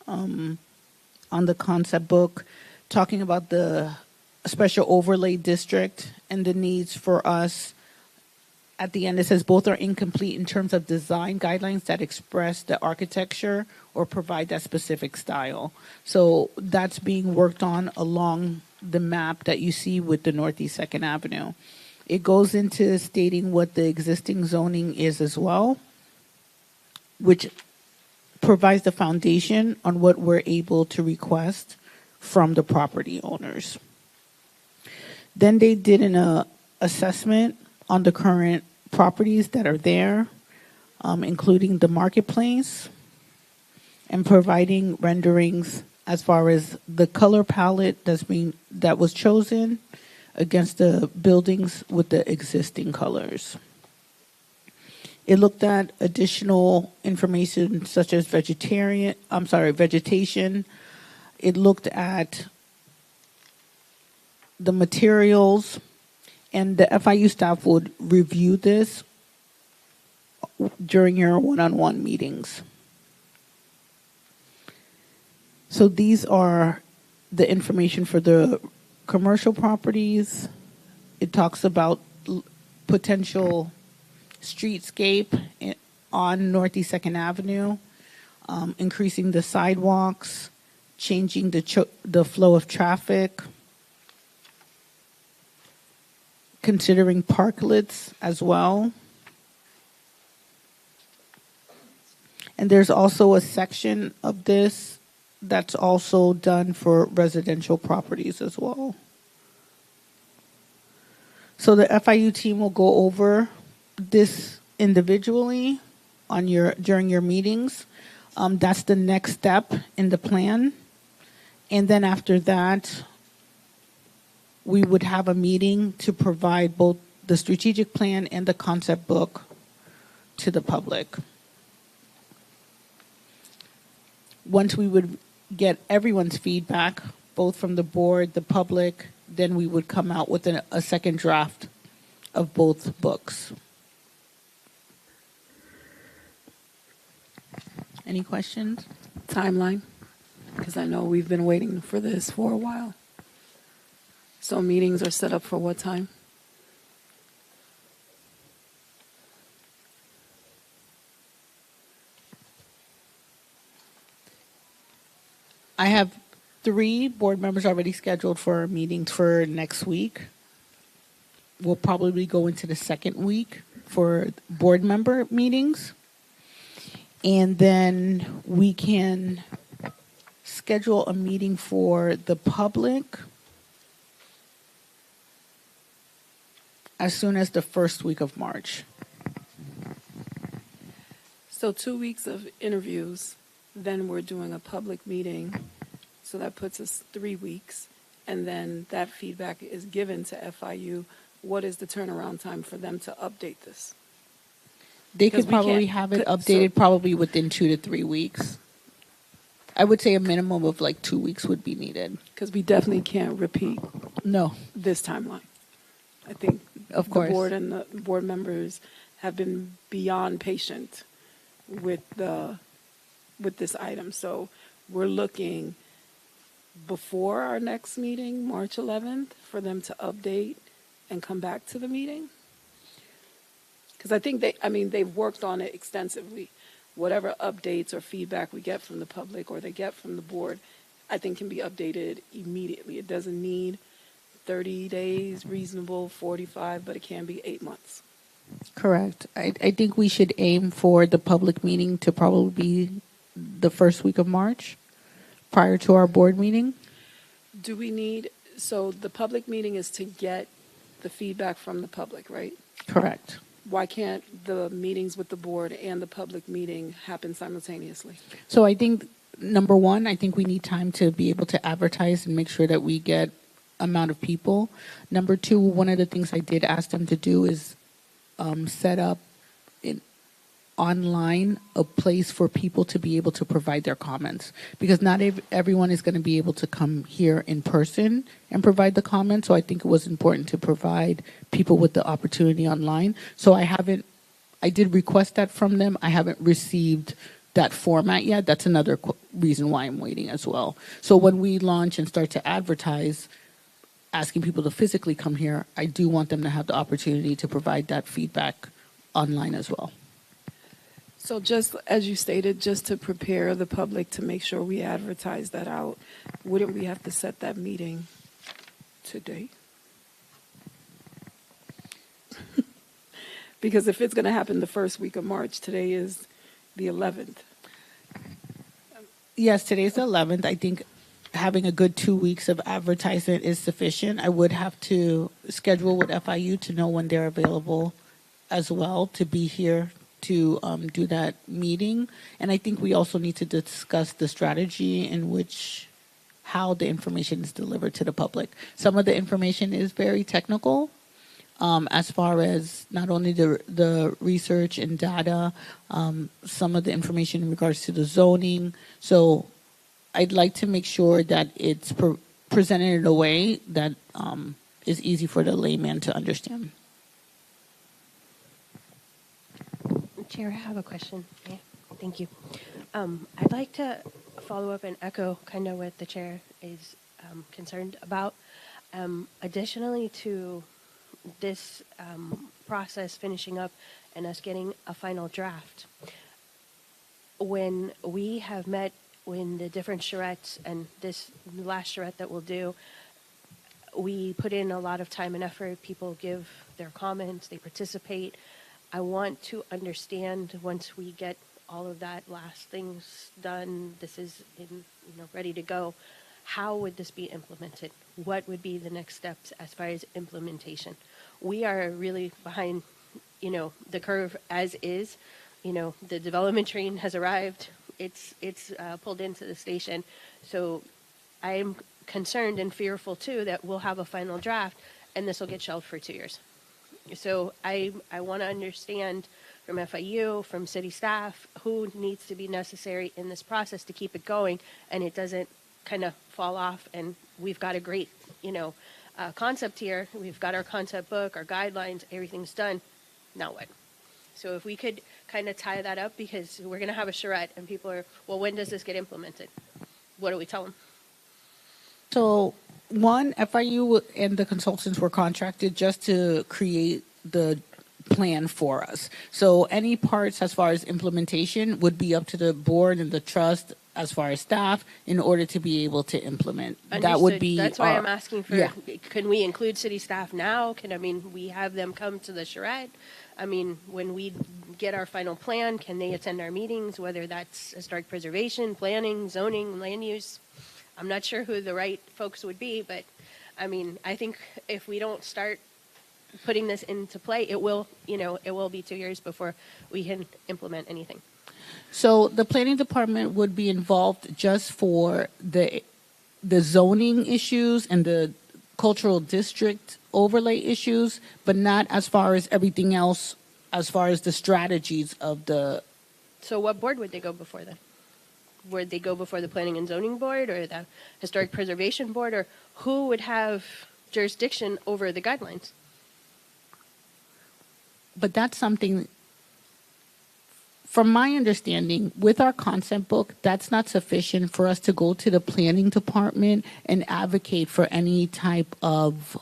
on the concept book, talking about the special overlay district and the needs for us. At the end, it says both are incomplete in terms of design guidelines that express the architecture or provide that specific style. So that's being worked on along the map that you see with the Northeast 2nd Avenue. It goes into stating what the existing zoning is as well, which provides the foundation on what we're able to request from the property owners. Then they did an assessment on the current properties that are there, including the marketplace, and providing renderings as far as the color palette that was chosen against the buildings with the existing colors. It looked at additional information such as vegetation. It looked at the materials, and the FIU staff would review this during your one-on-one meetings. So these are the information for the commercial properties. It talks about potential streetscape on Northeast 2nd Avenue, increasing the sidewalks, changing the flow of traffic, considering parklets as well. And there's also a section of this that's also done for residential properties as well. So the FIU team will go over this individually during your meetings. That's the next step in the plan. And then after that, we would have a meeting to provide both the strategic plan and the concept book to the public. Once we would get everyone's feedback, both from the board, the public, then we would come out with a second draft of both books. Any questions? Timeline, because I know we've been waiting for this for a while. So meetings are set up for what time? I have 3 board members already scheduled for meetings for next week. We'll probably go into the second week for board member meetings. And then we can schedule a meeting for the public as soon as the first week of March. So 2 weeks of interviews, then we're doing a public meeting. So that puts us 3 weeks. And then that feedback is given to FIU. What is the turnaround time for them to update this? They Because could we probably can't- have it so- updated probably within 2 to 3 weeks. I would say a minimum of like 2 weeks would be needed. Because we definitely can't repeat No, this timeline. I think Of the course. board and the board members have been beyond patient with this item. So we're looking before our next meeting, March 11th, for them to update and come back to the meeting. Because I think they've worked on it extensively. whatever updates or feedback we get from the public or they get from the board, I think can be updated immediately. It doesn't need 30 days, reasonable, 45, but it can be 8 months. Correct. I think we should aim for the public meeting to probably be the first week of March, prior to our board meeting. Do we need, so the public meeting is to get the feedback from the public, right? Correct. Why can't the meetings with the board and the public meeting happen simultaneously? So I think, number one, I think we need time to be able to advertise and make sure that we get amount of people. Number two, one of the things I did ask them to do is set up online a place for people to be able to provide their comments, because not everyone is going to be able to come here in person and provide the comments. So I think it was important to provide people with the opportunity online. So I did request that from them. I haven't received that format yet. That's another reason why I'm waiting as well. So when we launch and start to advertise, asking people to physically come here, I do want them to have the opportunity to provide that feedback online as well. So just as you stated, just to prepare the public to make sure we advertise that out, wouldn't we have to set that meeting today? Because if it's going to happen the first week of March, today is the 11th. Yes, today's the 11th. I think having a good 2 weeks of advertisement is sufficient. I would have to schedule with FIU to know when they're available as well to be here to do that meeting. And I think we also need to discuss the strategy in which how the information is delivered to the public. Some of the information is very technical, as far as not only the research and data, some of the information in regards to the zoning. So I'd like to make sure that it's presented in a way that is easy for the layman to understand. Chair, I have a question. Yeah, thank you. I'd like to follow up and echo kind of what the chair is concerned about. Additionally to this process finishing up and us getting a final draft, when we have met in the different charrettes and this last charrette that we'll do, we put in a lot of time and effort. People give their comments, they participate. I want to understand, once we get all of that last things done, this is ready to go, how would this be implemented? What would be the next steps as far as implementation? We are really behind, the curve as is. The development train has arrived. It's pulled into the station. So I'm concerned and fearful too that we'll have a final draft and this will get shelved for 2 years. So I want to understand from FIU, from city staff, who needs to be necessary in this process to keep it going and it doesn't kind of fall off. And we've got a great, concept here. We've got our concept book, our guidelines, everything's done. Now what? So if we could kind of tie that up, because we're going to have a charrette and people are, well, when does this get implemented? What do we tell them? So one, FIU and the consultants were contracted just to create the plan for us. So any parts as far as implementation would be up to the board and the trust as far as staff in order to be able to implement. Understood. That would be. That's why I'm asking for. Yeah. Can we include city staff now? We have them come to the charrette? When we get our final plan, can they attend our meetings? Whether that's historic preservation, planning, zoning, land use. I'm not sure who the right folks would be, but I think if we don't start putting this into play, it will be 2 years before we can implement anything. So the planning department would be involved just for the zoning issues and the cultural district overlay issues, but not as far as everything else, as far as the strategies of the. So what board would they go before then? Would they go before the Planning and Zoning Board or the Historic Preservation Board, or who would have jurisdiction over the guidelines? But that's something, from my understanding, with our concept book, that's not sufficient for us to go to the planning department and advocate for any type of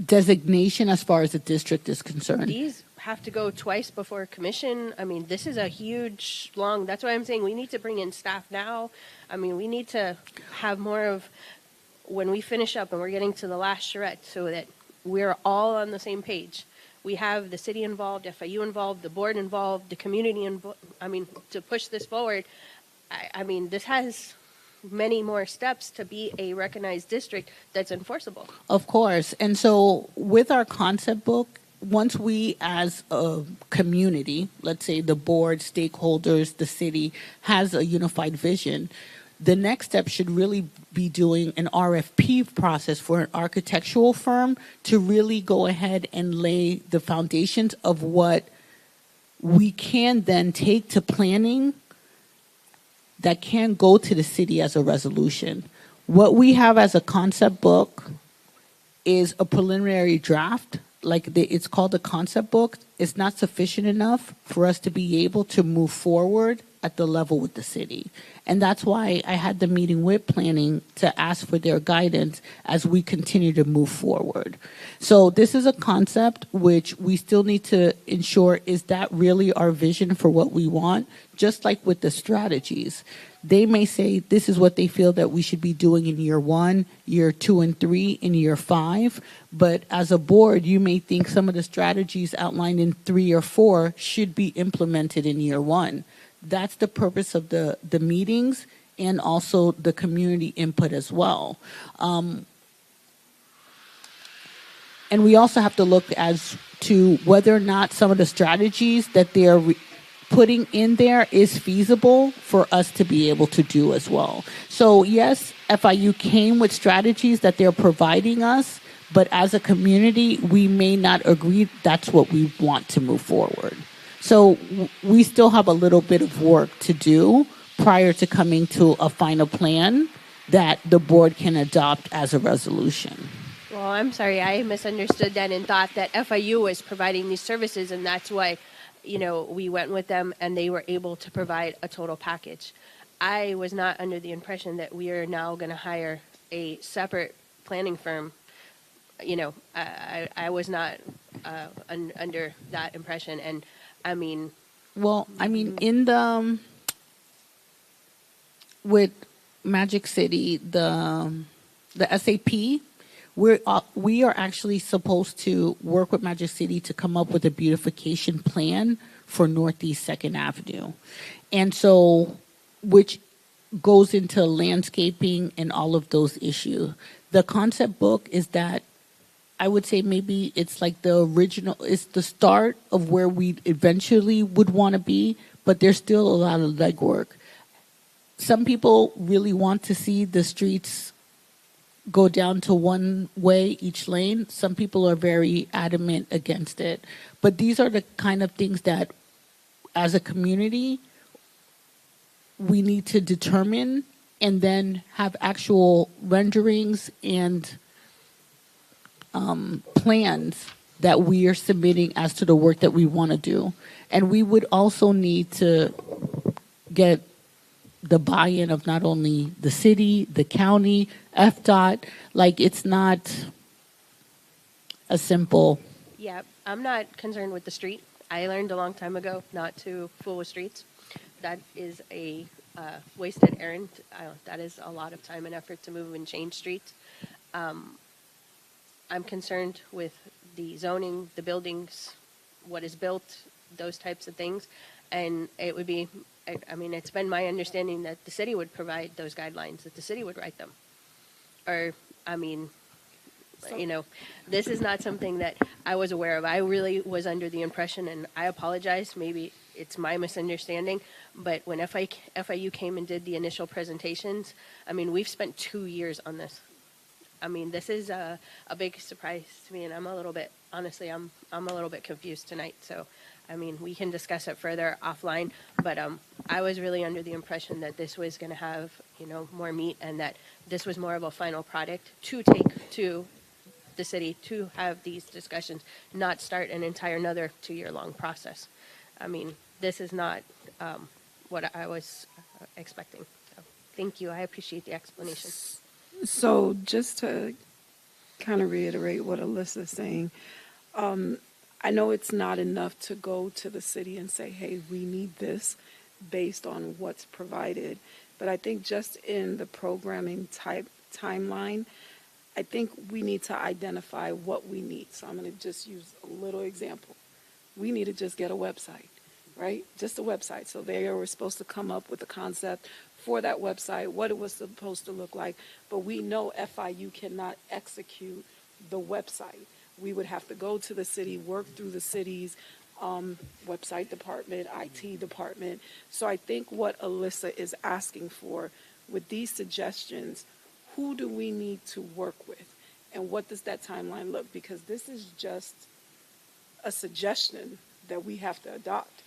designation as far as the district is concerned. These have to go twice before commission. I mean, this is a huge, long, that's why I'm saying we need to bring in staff now. I mean, we need to have more of, when we finish up and we're getting to the last charrette, so that we're all on the same page. We have the city involved, FIU involved, the board involved, the community involved. I mean, to push this forward, I mean, this has many more steps to be a recognized district that's enforceable. Of course. And so with our concept book, once we as a community, let's say the board, stakeholders, the city has a unified vision, the next step should really be doing an RFP process for an architectural firm to really go ahead and lay the foundations of what we can then take to planning that can go to the city as a resolution. What we have as a concept book is a preliminary draft. It's called a concept book. It's not sufficient enough for us to be able to move forward at the level with the city. And that's why I had the meeting with planning to ask for their guidance as we continue to move forward. So this is a concept which we still need to ensure, is that really our vision for what we want? Just like with the strategies. They may say this is what they feel that we should be doing in year 1, year 2 and 3, in year 5. But as a board, you may think some of the strategies outlined in 3 or 4 should be implemented in year 1. That's the purpose of the meetings and also the community input as well. And we also have to look as to whether or not some of the strategies that they are putting in there is feasible for us to be able to do as well. So yes, FIU came with strategies that they're providing us, but as a community, we may not agree that's what we want to move forward. So we still have a little bit of work to do prior to coming to a final plan that the board can adopt as a resolution. Well, I'm sorry, I misunderstood that and thought that FIU was providing these services, and that's why, we went with them and they were able to provide a total package. I was not under the impression that we are now going to hire a separate planning firm. I was not under that impression, and I mean, in the with Magic City, the SAP, we are actually supposed to work with Magic City to come up with a beautification plan for Northeast 2nd Avenue, and so which goes into landscaping and all of those issues. The concept book is that. I would say maybe it's like the original, it's the start of where we eventually would want to be, but there's still a lot of legwork. Some people really want to see the streets go down to one way each lane. Some people are very adamant against it. But these are the kind of things that, as a community, we need to determine and then have actual renderings and plans that we are submitting as to the work that we want to do. And we would also need to get the buy-in of not only the city, the county, FDOT. It's not a simple. Yeah, I'm not concerned with the street. I learned a long time ago not to fool with streets. That is a wasted errand. That is a lot of time and effort to move and change streets. I'm concerned with the zoning, the buildings, what is built, those types of things. And it would be, it's been my understanding that the city would provide those guidelines, that the city would write them. This is not something that I was aware of. I really was under the impression, and I apologize, maybe it's my misunderstanding, but when FIU came and did the initial presentations, we've spent 2 years on this. This is a big surprise to me, and I'm a little bit confused tonight. So, we can discuss it further offline. But I was really under the impression that this was going to have, more meat, and that this was more of a final product to take to the city to have these discussions, not start an entire another 2-year-long process. This is not what I was expecting. So, thank you. I appreciate the explanation. So just to kind of reiterate what Alyssa's saying, I know it's not enough to go to the city and say, hey, we need this based on what's provided. But I think just in the programming type timeline, I think we need to identify what we need. So I'm going to just use a little example. We need to just get a website, right? Just a website. So they were supposed to come up with a concept for that website, what it was supposed to look like. But we know FIU cannot execute the website. We would have to go to the city, work through the city's website department, IT department. So I think what Alyssa is asking for with these suggestions, who do we need to work with? And what does that timeline look? Because this is just a suggestion that we have to adopt.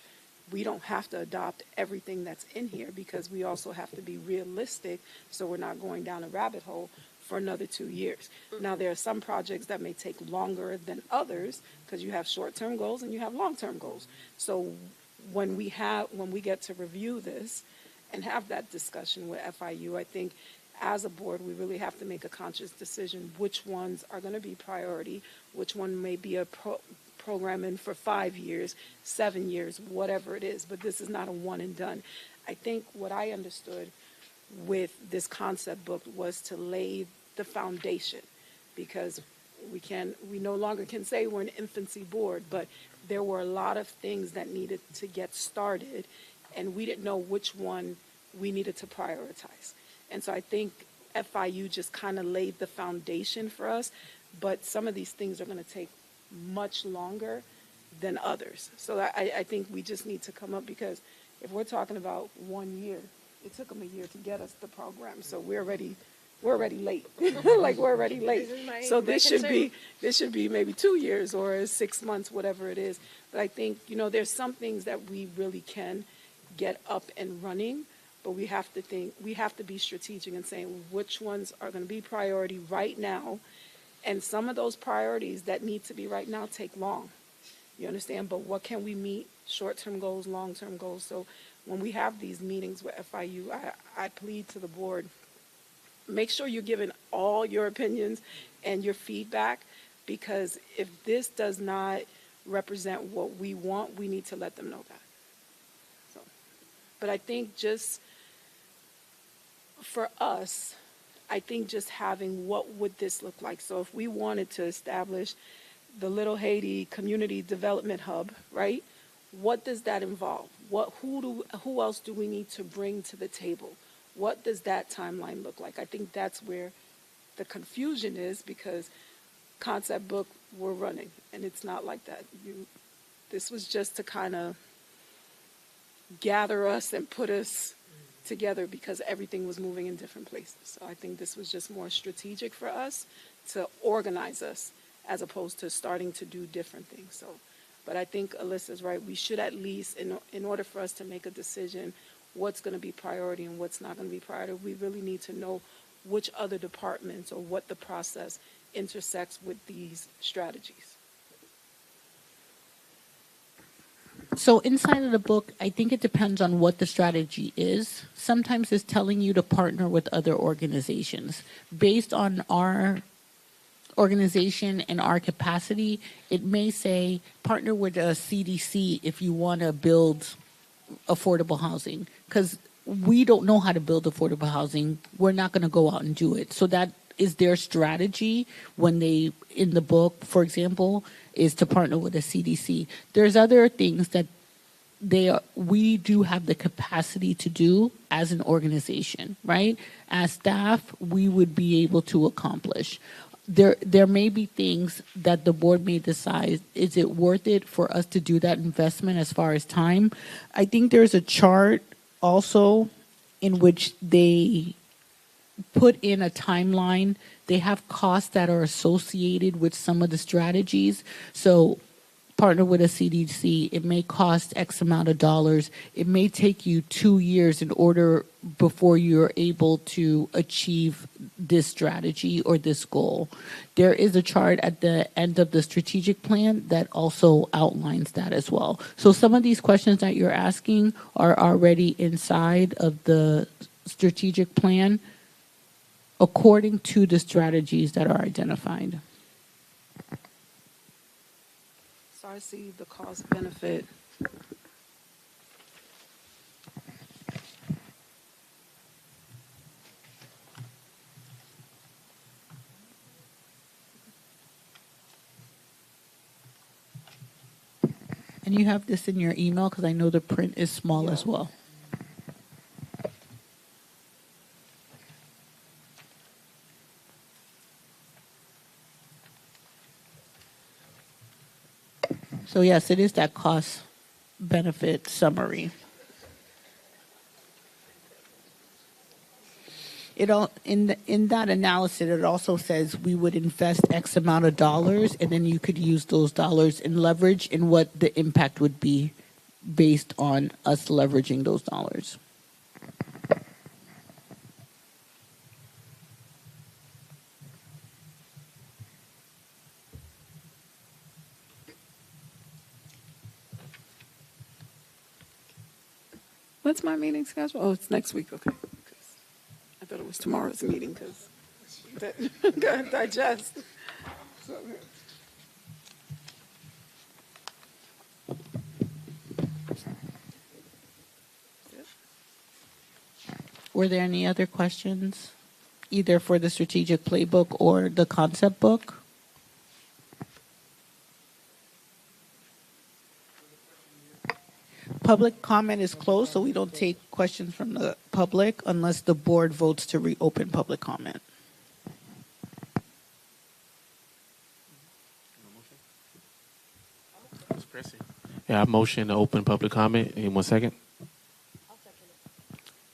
We don't have to adopt everything that's in here because we also have to be realistic so we're not going down a rabbit hole for another 2 years. Now, there are some projects that may take longer than others because you have short-term goals and you have long-term goals. So when we get to review this and have that discussion with FIU, I think as a board, we really have to make a conscious decision which ones are going to be priority, which one may be a programming for 5 years, 7 years, whatever it is. But this is not a one and done. I think what I understood with this concept book was to lay the foundation, because we no longer can say we're an infancy board, but there were a lot of things that needed to get started, and we didn't know which one we needed to prioritize. And so I think FIU just kind of laid the foundation for us, but some of these things are going to take much longer than others. So I think we just need to come up, because if we're talking about 1 year, it took them a year to get us the program. So we're already late. Like, we're already late. So this should be maybe 2 years or 6 months, whatever it is. But I think, there's some things that we really can get up and running, but we have to be strategic and saying which ones are going to be priority right now. And some of those priorities that need to be right now take long. You understand? But what can we meet? Short-term goals, long-term goals. So when we have these meetings with FIU, I plead to the board, make sure you're giving all your opinions and your feedback, because if this does not represent what we want, we need to let them know that. So, but I think just for us, I think just having what would this look like. So if we wanted to establish the Little Haiti Community Development Hub, right? What does that involve? Who else do we need to bring to the table? What does that timeline look like? I think that's where the confusion is, because concept book, we're running, and it's not like that. This was just to kind of gather us and put us together because everything was moving in different places. So I think this was just more strategic for us to organize us as opposed to starting to do different things. So, but I think Alyssa's right. We should at least, in order for us to make a decision, what's going to be priority and what's not going to be priority, we really need to know which other departments or what the process intersects with these strategies. So inside of the book, I think it depends on what the strategy is. Sometimes it's telling you to partner with other organizations. Based on our organization and our capacity, it may say partner with a CDC if you want to build affordable housing, because we don't know how to build affordable housing. We're not going to go out and do it. So that is their strategy when they, in the book, for example, is to partner with a CDC. There's other things that we do have the capacity to do as an organization, right? As staff, we would be able to accomplish. There may be things that the board may decide, is it worth it for us to do that investment as far as time? I think there's a chart also in which they put in a timeline. They have costs that are associated with some of the strategies. So partner with a CDC, it may cost X amount of dollars. It may take you 2 years in order before you're able to achieve this strategy or this goal. There is a chart at the end of the strategic plan that also outlines that as well. So some of these questions that you're asking are already inside of the strategic plan according to the strategies that are identified. So So I see the cost benefit. And you have this in your email because I know the print is small as well. So yes, it is that cost benefit summary. It all in that analysis, it also says we would invest X amount of dollars, and then you could use those dollars in leverage, and what the impact would be based on us leveraging those dollars. What's my meeting schedule? Oh, it's next week. Okay. 'Cause I thought it was tomorrow's meeting because gotta digest. Were there any other questions, either for the strategic playbook or the concept book? Public comment is closed, so we don't take questions from the public unless the board votes to reopen public comment. Yeah, I motion to open public comment. Anyone second?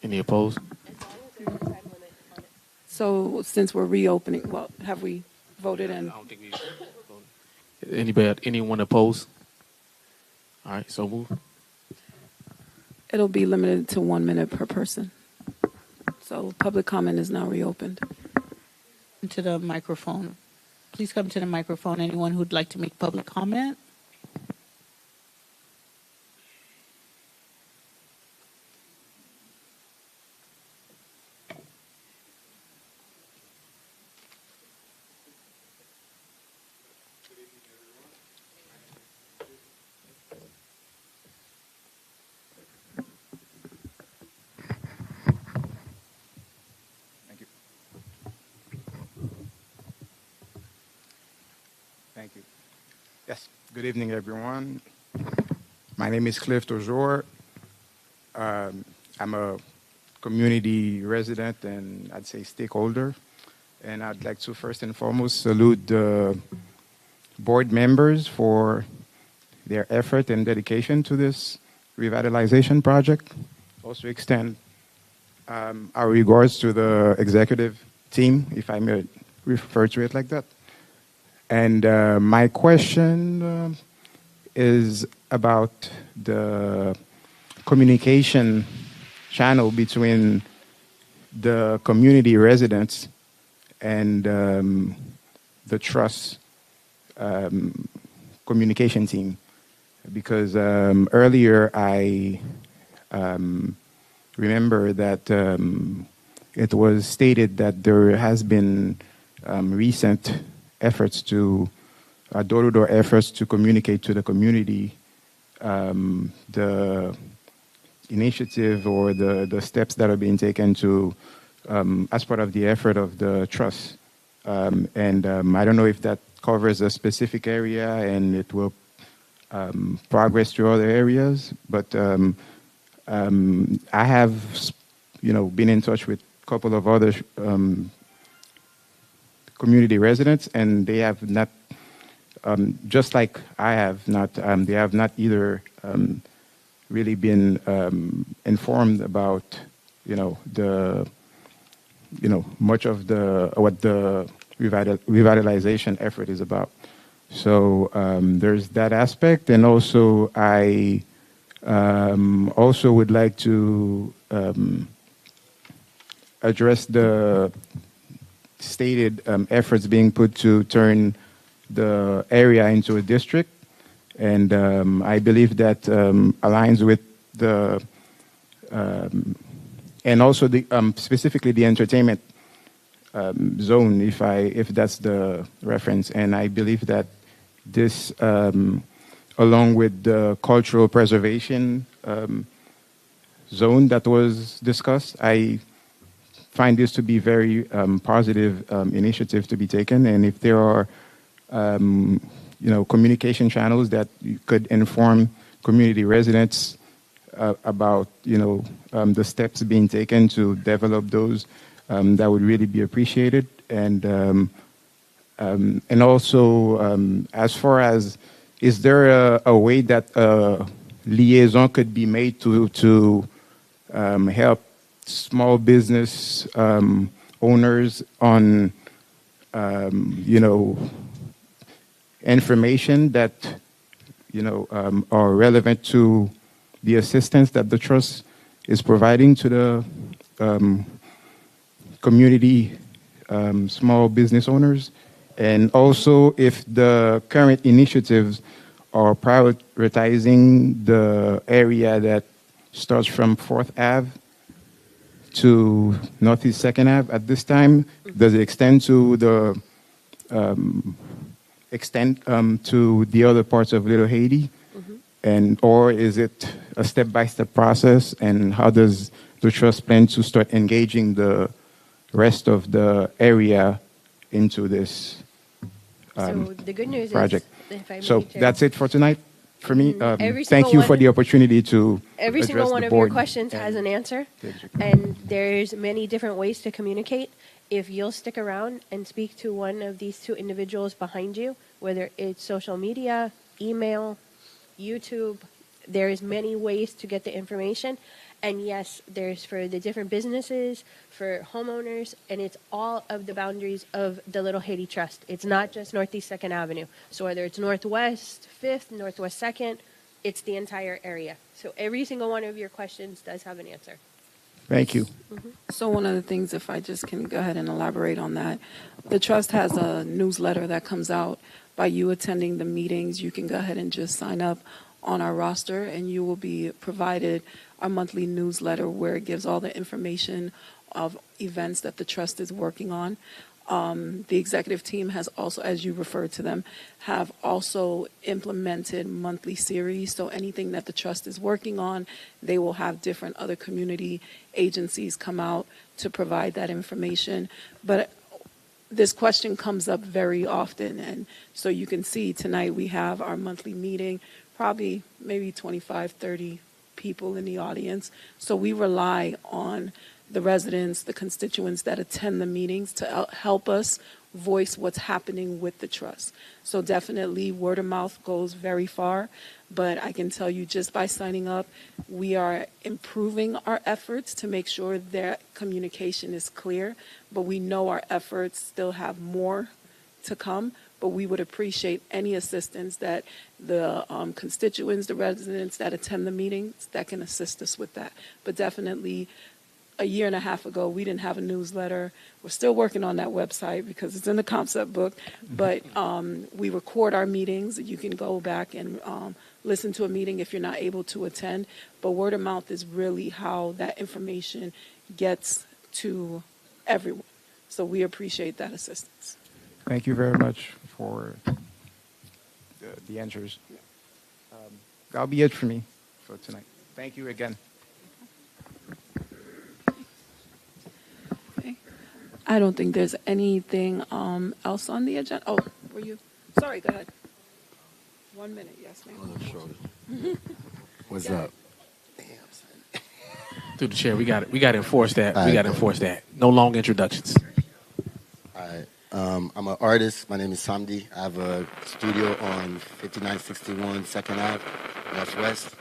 Any opposed? So since we're reopening, well, have we voted in? I don't think we voted. Anyone opposed? All right, so move. It'll be limited to 1 minute per person. So public comment is now reopened. To the microphone. Please come to the microphone. Anyone who'd like to make public comment? Thank you. Yes, good evening, everyone. My name is Cliff Toujours. I'm a community resident and I'd say stakeholder. And I'd like to first and foremost salute the board members for their effort and dedication to this revitalization project. Also extend our regards to the executive team, if I may refer to it like that. And my question is about the communication channel between the community residents and the trust communication team. Because earlier I remember that it was stated that there has been recent efforts to door-to-door efforts to communicate to the community the initiative or the steps that are being taken to as part of the effort of the trust. And I don't know if that covers a specific area and it will progress to other areas, but I have, been in touch with a couple of other community residents, and they have not, just like I have not, they have not either really been informed about, much of what the revitalization effort is about. So there's that aspect, and also I also would like to address the stated efforts being put to turn the area into a district, and I believe that aligns with the and also the specifically the entertainment zone, if that's the reference, and I believe that this along with the cultural preservation zone that was discussed. I find this to be very positive initiative to be taken, and if there are communication channels that you could inform community residents about the steps being taken to develop those, that would really be appreciated. And also, as far as, is there a way that liaison could be made to help small business owners on information that are relevant to the assistance that the trust is providing to the community small business owners, and also if the current initiatives are prioritizing the area that starts from 4th Ave to Northeast 2nd Ave at this time. Does it extend to the to the other parts of Little Haiti? And or is it a step-by-step process? And how does the trust plan to start engaging the rest of the area into this So the good news project? is, if I may, So Chair, that's it for tonight for me. every Thank single you for one- the opportunity to every address single the one of your board questions has and an answer, the executive. and there's many different ways to communicate. If you'll stick around and speak to one of these two individuals behind you, whether it's social media, email, YouTube, there's many ways to get the information. And yes, there's for the different businesses, for homeowners, and it's all of the boundaries of the Little Haiti Trust. It's not just Northeast 2nd Avenue. So whether it's Northwest 5th, Northwest 2nd, it's the entire area. So every single one of your questions does have an answer. Thank you. So one of the things, if I just can go ahead and elaborate on that, the trust has a newsletter that comes out. By you attending the meetings, you can go ahead and just sign up on our roster, and you will be provided our monthly newsletter where it gives all the information of events that the trust is working on. The executive team has also, as you referred to them, have also implemented monthly series. So anything that the trust is working on, they will have different other community agencies come out to provide that information. But this question comes up very often, and so you can see tonight we have our monthly meeting, probably maybe 25, 30 people in the audience. So we rely on the residents, the constituents that attend the meetings to help us voice what's happening with the trust. So definitely word of mouth goes very far, but I can tell you just by signing up, we are improving our efforts to make sure that communication is clear, but we know our efforts still have more to come, but we would appreciate any assistance that the constituents, the residents that attend the meetings that can assist us with that. But definitely a year and a half ago, we didn't have a newsletter. We're still working on that website because it's in the concept book, but we record our meetings. You can go back and listen to a meeting if you're not able to attend, but word of mouth is really how that information gets to everyone. So we appreciate that assistance. Thank you very much for the answers. That'll be it for me for tonight. Thank you again. Okay. I don't think there's anything else on the agenda. Oh, were you? Sorry, go ahead. 1 minute, yes, ma'am. What's up? Through the chair, we got to enforce that. All We right, got to go enforce that. No long introductions. All right. I'm an artist. My name is Samdi. I have a studio on 5961 2nd Ave, Northwest.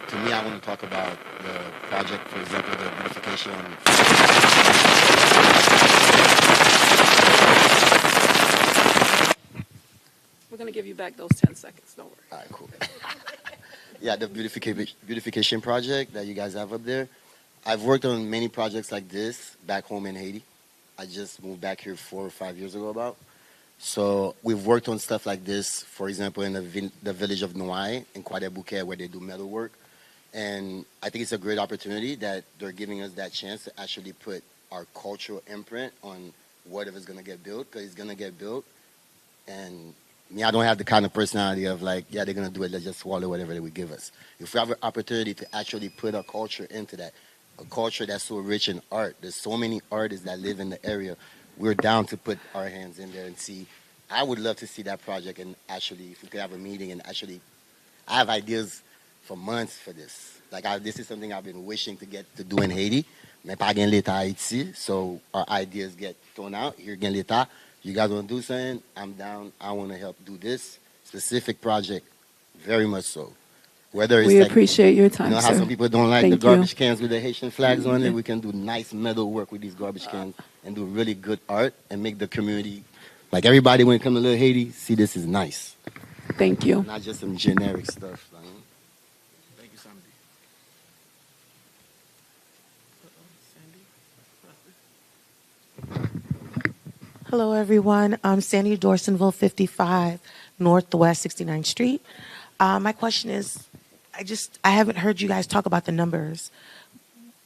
To me, I want to talk about the project, for example, the beautification. We're going to give you back those 10 seconds. Don't worry. All right, cool. Yeah, the beautification project that you guys have up there. I've worked on many projects like this back home in Haiti. I just moved back here 4 or 5 years ago about. So we've worked on stuff like this, for example, in the village of Noai in Kwadebuke where they do metal work. And I think it's a great opportunity that they're giving us that chance to actually put our cultural imprint on whatever's going to get built, because it's going to get built. And Me, I don't have the kind of personality of like, yeah, they're gonna do it. Let's just swallow whatever they would give us. If we have an opportunity to actually put a culture into that, a culture that's so rich in art. There's so many artists that live in the area. We're down to put our hands in there and see. I would love to see that project and actually, if we could have a meeting and actually, I have ideas for months for this. This is something I've been wishing to get to do in Haiti. Mais pas gen l'État Haïti, so our ideas get thrown out. Here gen l'État. You guys want to do something? I'm down. I want to help do this specific project, very much so. Whether it's We like, appreciate your you time, know how sir. some people don't like the Thank you. garbage cans with the Haitian flags on it. We can do nice metal work with these garbage cans and do really good art and make the community, like everybody when it comes to Little Haiti, see this is nice. Thank you. Not just some generic stuff. Thank you, Sandy. Hello, everyone. I'm Sandy Dorsonville, 55 Northwest 69th Street. My question is, I haven't heard you guys talk about the numbers.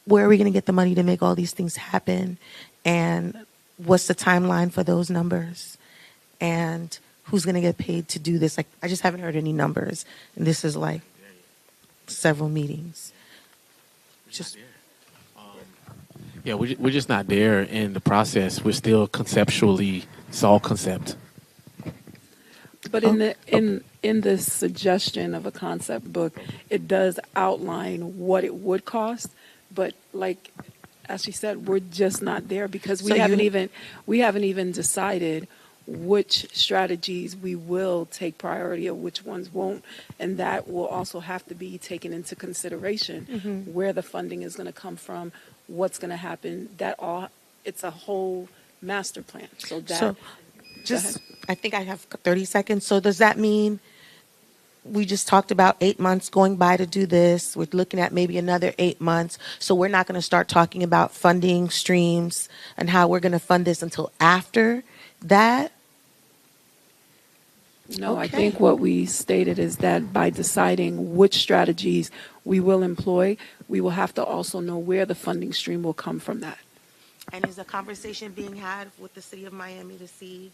Where are we going to get the money to make all these things happen? And what's the timeline for those numbers? And who's going to get paid to do this? Like, I just haven't heard any numbers. And this is like several meetings. Just Yeah, we're just not there in the process. We're still conceptually, it's all concept. But in the suggestion of a concept book, it does outline what it would cost. But like as she said, we're just not there because we haven't even decided which strategies we will take priority of, which ones won't, and that will also have to be taken into consideration. Where the funding is going to come from, what's going to happen. It's a whole master plan. I think I have 30 seconds. So does that mean we just talked about 8 months going by to do this? We're looking at maybe another 8 months. So we're not going to start talking about funding streams and how we're going to fund this until after that? No, I Okay. think what we stated is that by deciding which strategies we will employ, we will have to also know where the funding stream will come from that. And is a conversation being had with the city of Miami to see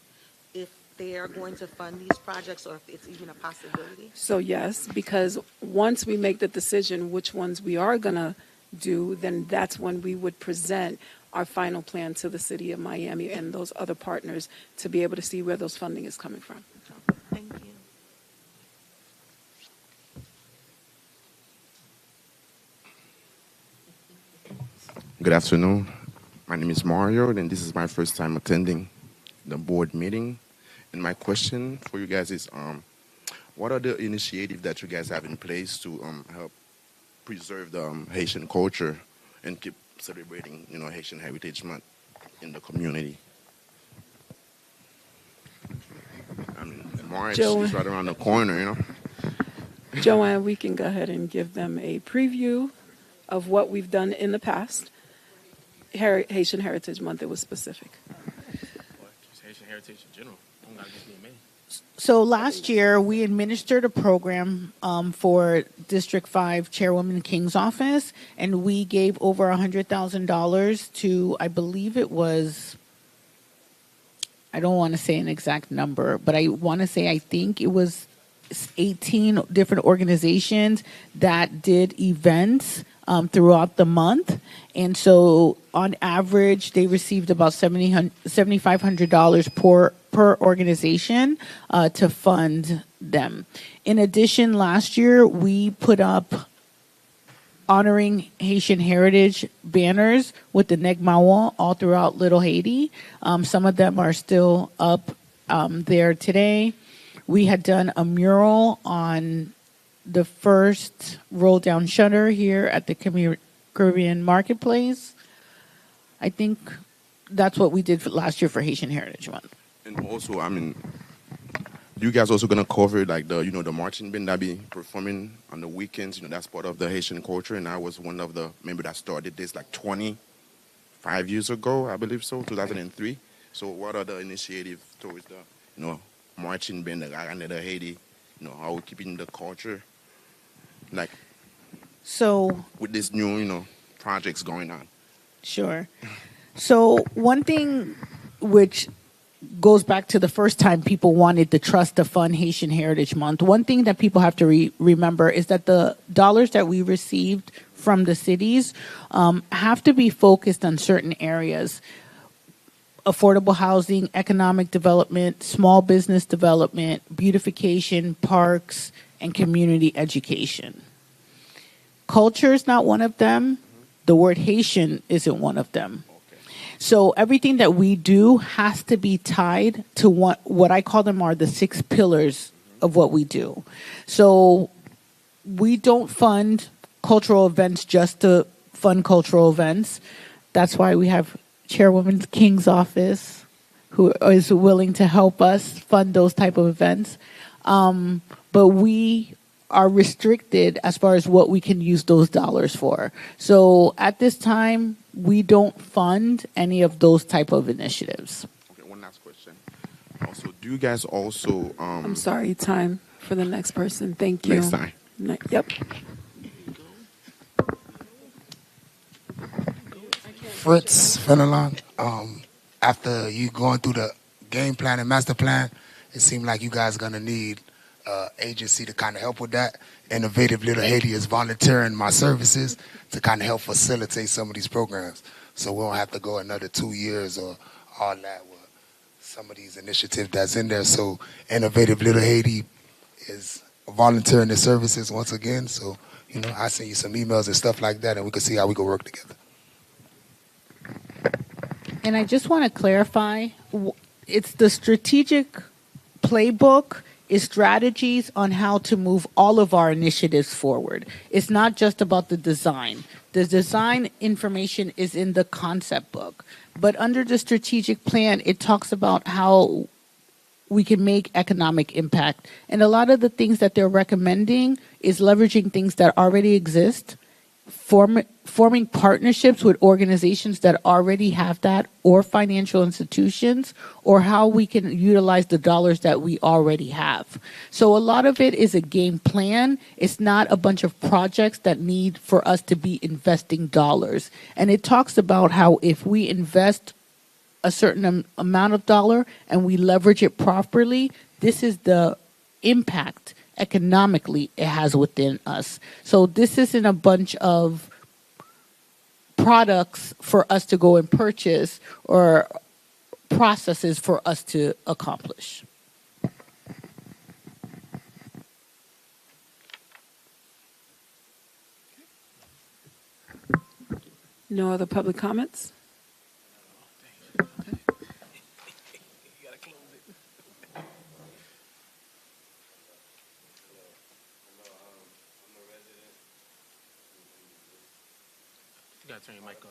if they are going to fund these projects or if it's even a possibility? So yes, because once we make the decision which ones we are going to do, then that's when we would present our final plan to the city of Miami and those other partners to be able to see where those funding is coming from. Thank you. Good afternoon. My name is Mario, and this is my first time attending the board meeting. And my question for you guys is, what are the initiatives that you guys have in place to help preserve the Haitian culture and keep celebrating, Haitian Heritage Month in the community? I mean, March is right around the corner, Joanne, we can go ahead and give them a preview of what we've done in the past. Haitian Heritage Month, it was specific. Just Haitian heritage in general. Don't gotta just be a man. So last year, we administered a program for District 5 Chairwoman King's office, and we gave over $100,000 to, I believe it was, I don't want to say an exact number, but I want to say I think it was 18 different organizations that did events throughout the month. And so on average, they received about $7,500 per organization to fund them. In addition, last year, we put up honoring Haitian heritage banners with the Negmawa all throughout Little Haiti. Some of them are still up there today. We had done a mural on the first roll down shutter here at the Caribbean Marketplace. I think that's what we did last year for Haitian Heritage Month. And also, you guys also gonna cover like the marching band that be performing on the weekends. That's part of the Haitian culture, and I was one of the members that started this like 25 years ago, I believe so, 2003. So what are the initiatives towards the marching band, the Gagana Haiti, how we keeping the culture, like, so with this new projects going on? Sure. So one thing which goes back to the first time people wanted the trust to fund Haitian Heritage Month. One thing that people have to remember is that the dollars that we received from the cities have to be focused on certain areas: affordable housing, economic development, small business development, beautification, parks, and community education. Culture is not one of them. The word Haitian isn't one of them. So everything that we do has to be tied to what I call them are the 6 pillars of what we do. So we don't fund cultural events just to fund cultural events. That's why we have Chairwoman King's office, who is willing to help us fund those type of events. But we are restricted as far as what we can use those dollars for. So at this time, we don't fund any of those type of initiatives. Okay, one last question. Also, do you guys also? I'm sorry, time for the next person. Thank you. Next time. Yep. Fritz Fenelon. After you going through the game plan and master plan, it seemed like you guys are going to need agency to kind of help with that. Innovative Little Haiti is volunteering my services to kind of help facilitate some of these programs. So we don't have to go another 2 years or all that with some of these initiatives that's in there. So Innovative Little Haiti is volunteering their services once again. So, I send you some emails and stuff like that, and we can see how we can work together. And I just want to clarify, it's the strategic playbook is strategies on how to move all of our initiatives forward. It's not just about the design. The design information is in the concept book. But under the strategic plan, it talks about how we can make economic impact. And a lot of the things that they're recommending is leveraging things that already exist, forming partnerships with organizations that already have that, or financial institutions, or how we can utilize the dollars that we already have. So a lot of it is a game plan. It's not a bunch of projects that need for us to be investing dollars. And it talks about how if we invest a certain amount of dollar and we leverage it properly, this is the impact economically it has within us. So this isn't a bunch of products for us to go and purchase or processes for us to accomplish. No other public comments? You gotta turn your mic up.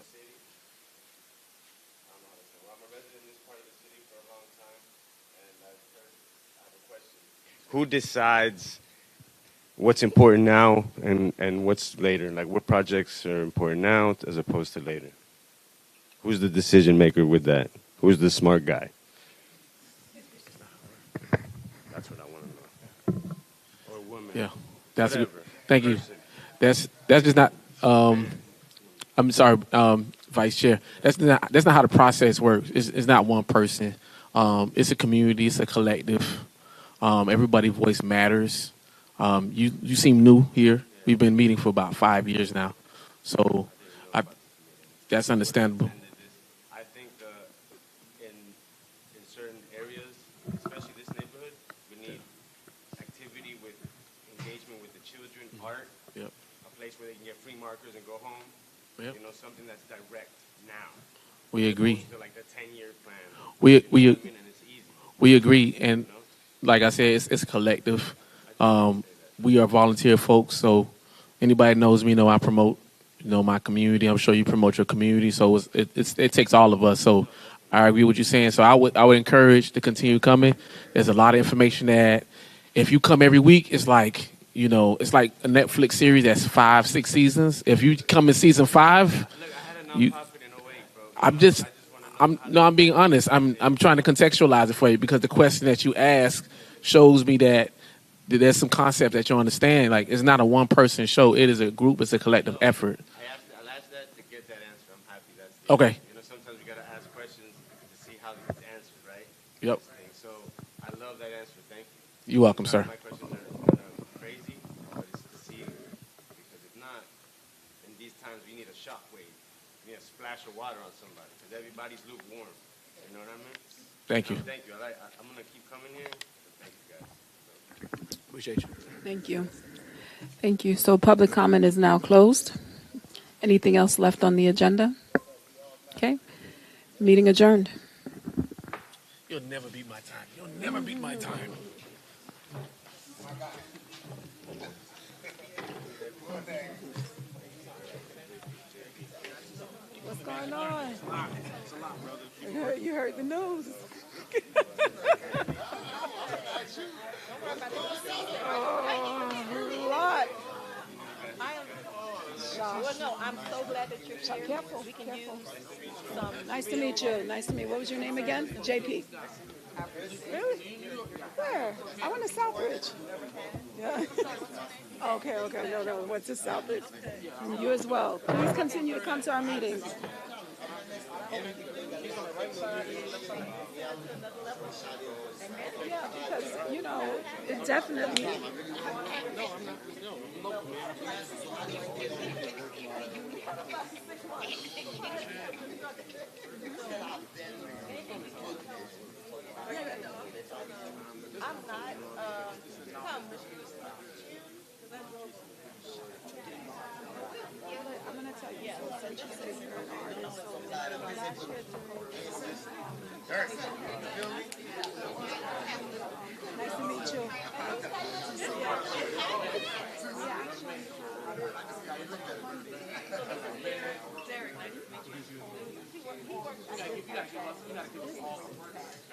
Who decides what's important now and what's later? Like, what projects are important now as opposed to later? Who's the decision maker with that? Who's the smart guy? That's what I want to know. Or woman. Yeah, that's Whatever. thank you. Person. That's just not. I'm sorry, Vice Chair. That's not how the process works. It's not one person. It's a community. It's a collective. Everybody's voice matters. You seem new here. We've been meeting for about 5 years now, so that's understandable. I think in certain areas, especially this neighborhood, we need activity with engagement with the children, art, Yep. a place where they can get free markers and go home. Yep. Something that's direct now. We agree. To like the 10-year plan. We And it's easy. we agree, and like I said, it's a collective. We are volunteer folks, so anybody that knows me know I promote, my community. I'm sure you promote your community, so it takes all of us. So I agree with what you're saying. So I would encourage to continue coming. There's a lot of information that if you come every week, it's like it's like a Netflix series that's 5-6 seasons. If you come in season 5, I'm being honest. I'm trying to contextualize it for you because the question that you ask shows me that there's some concept that you understand. Like, it's not a one-person show. It is a group. It's a collective effort. I'll ask that to get that answer. I'm happy. Okay. Sometimes we got to ask questions to see how it's answered, right? Yep. So I love that answer. Thank you. You're welcome, Sometimes sir. my questions are kind of crazy, but it's to see, because if not, in these times we need a shockwave. We need a splash of water on somebody because everybody's lukewarm. You know what I mean? Thank you. Thank you. I'm gonna keep coming here. Thank you guys. Appreciate you. Thank you. Thank you. So public comment is now closed. Anything else left on the agenda? Okay. Meeting adjourned. You'll never beat my time. You'll never beat my time. What's going on? You heard the news. A lot. Well, no, I'm so glad that you're here. Careful, We can careful. use some. Nice to meet you. Nice to meet you. What was your name again? JP. Really? Where? I went to Southbridge. Yeah. Okay. No. Went to Southbridge. You as well. Please continue to come to our meetings. Yeah, because, it definitely. I'm not. Come. I'm going to tell you, so since you say you're an artist, so last year nice to meet you.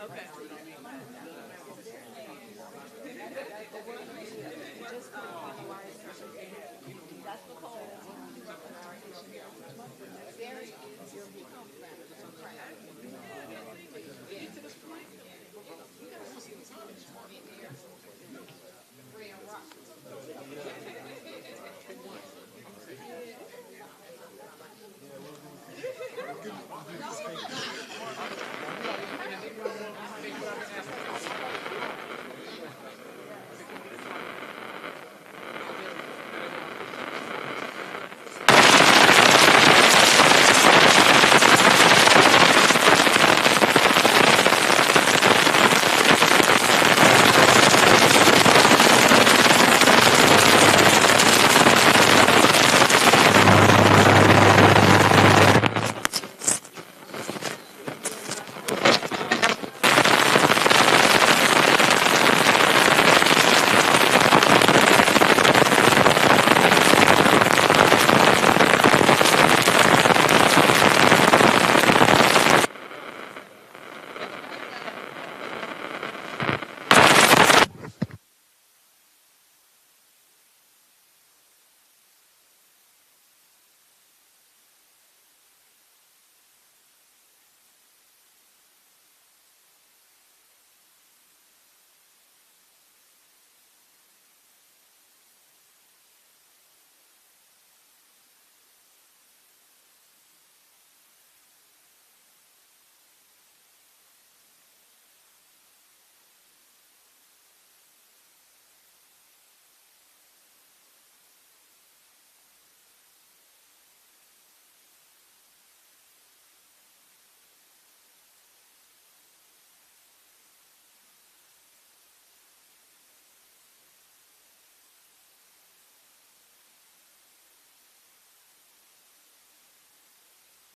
Okay.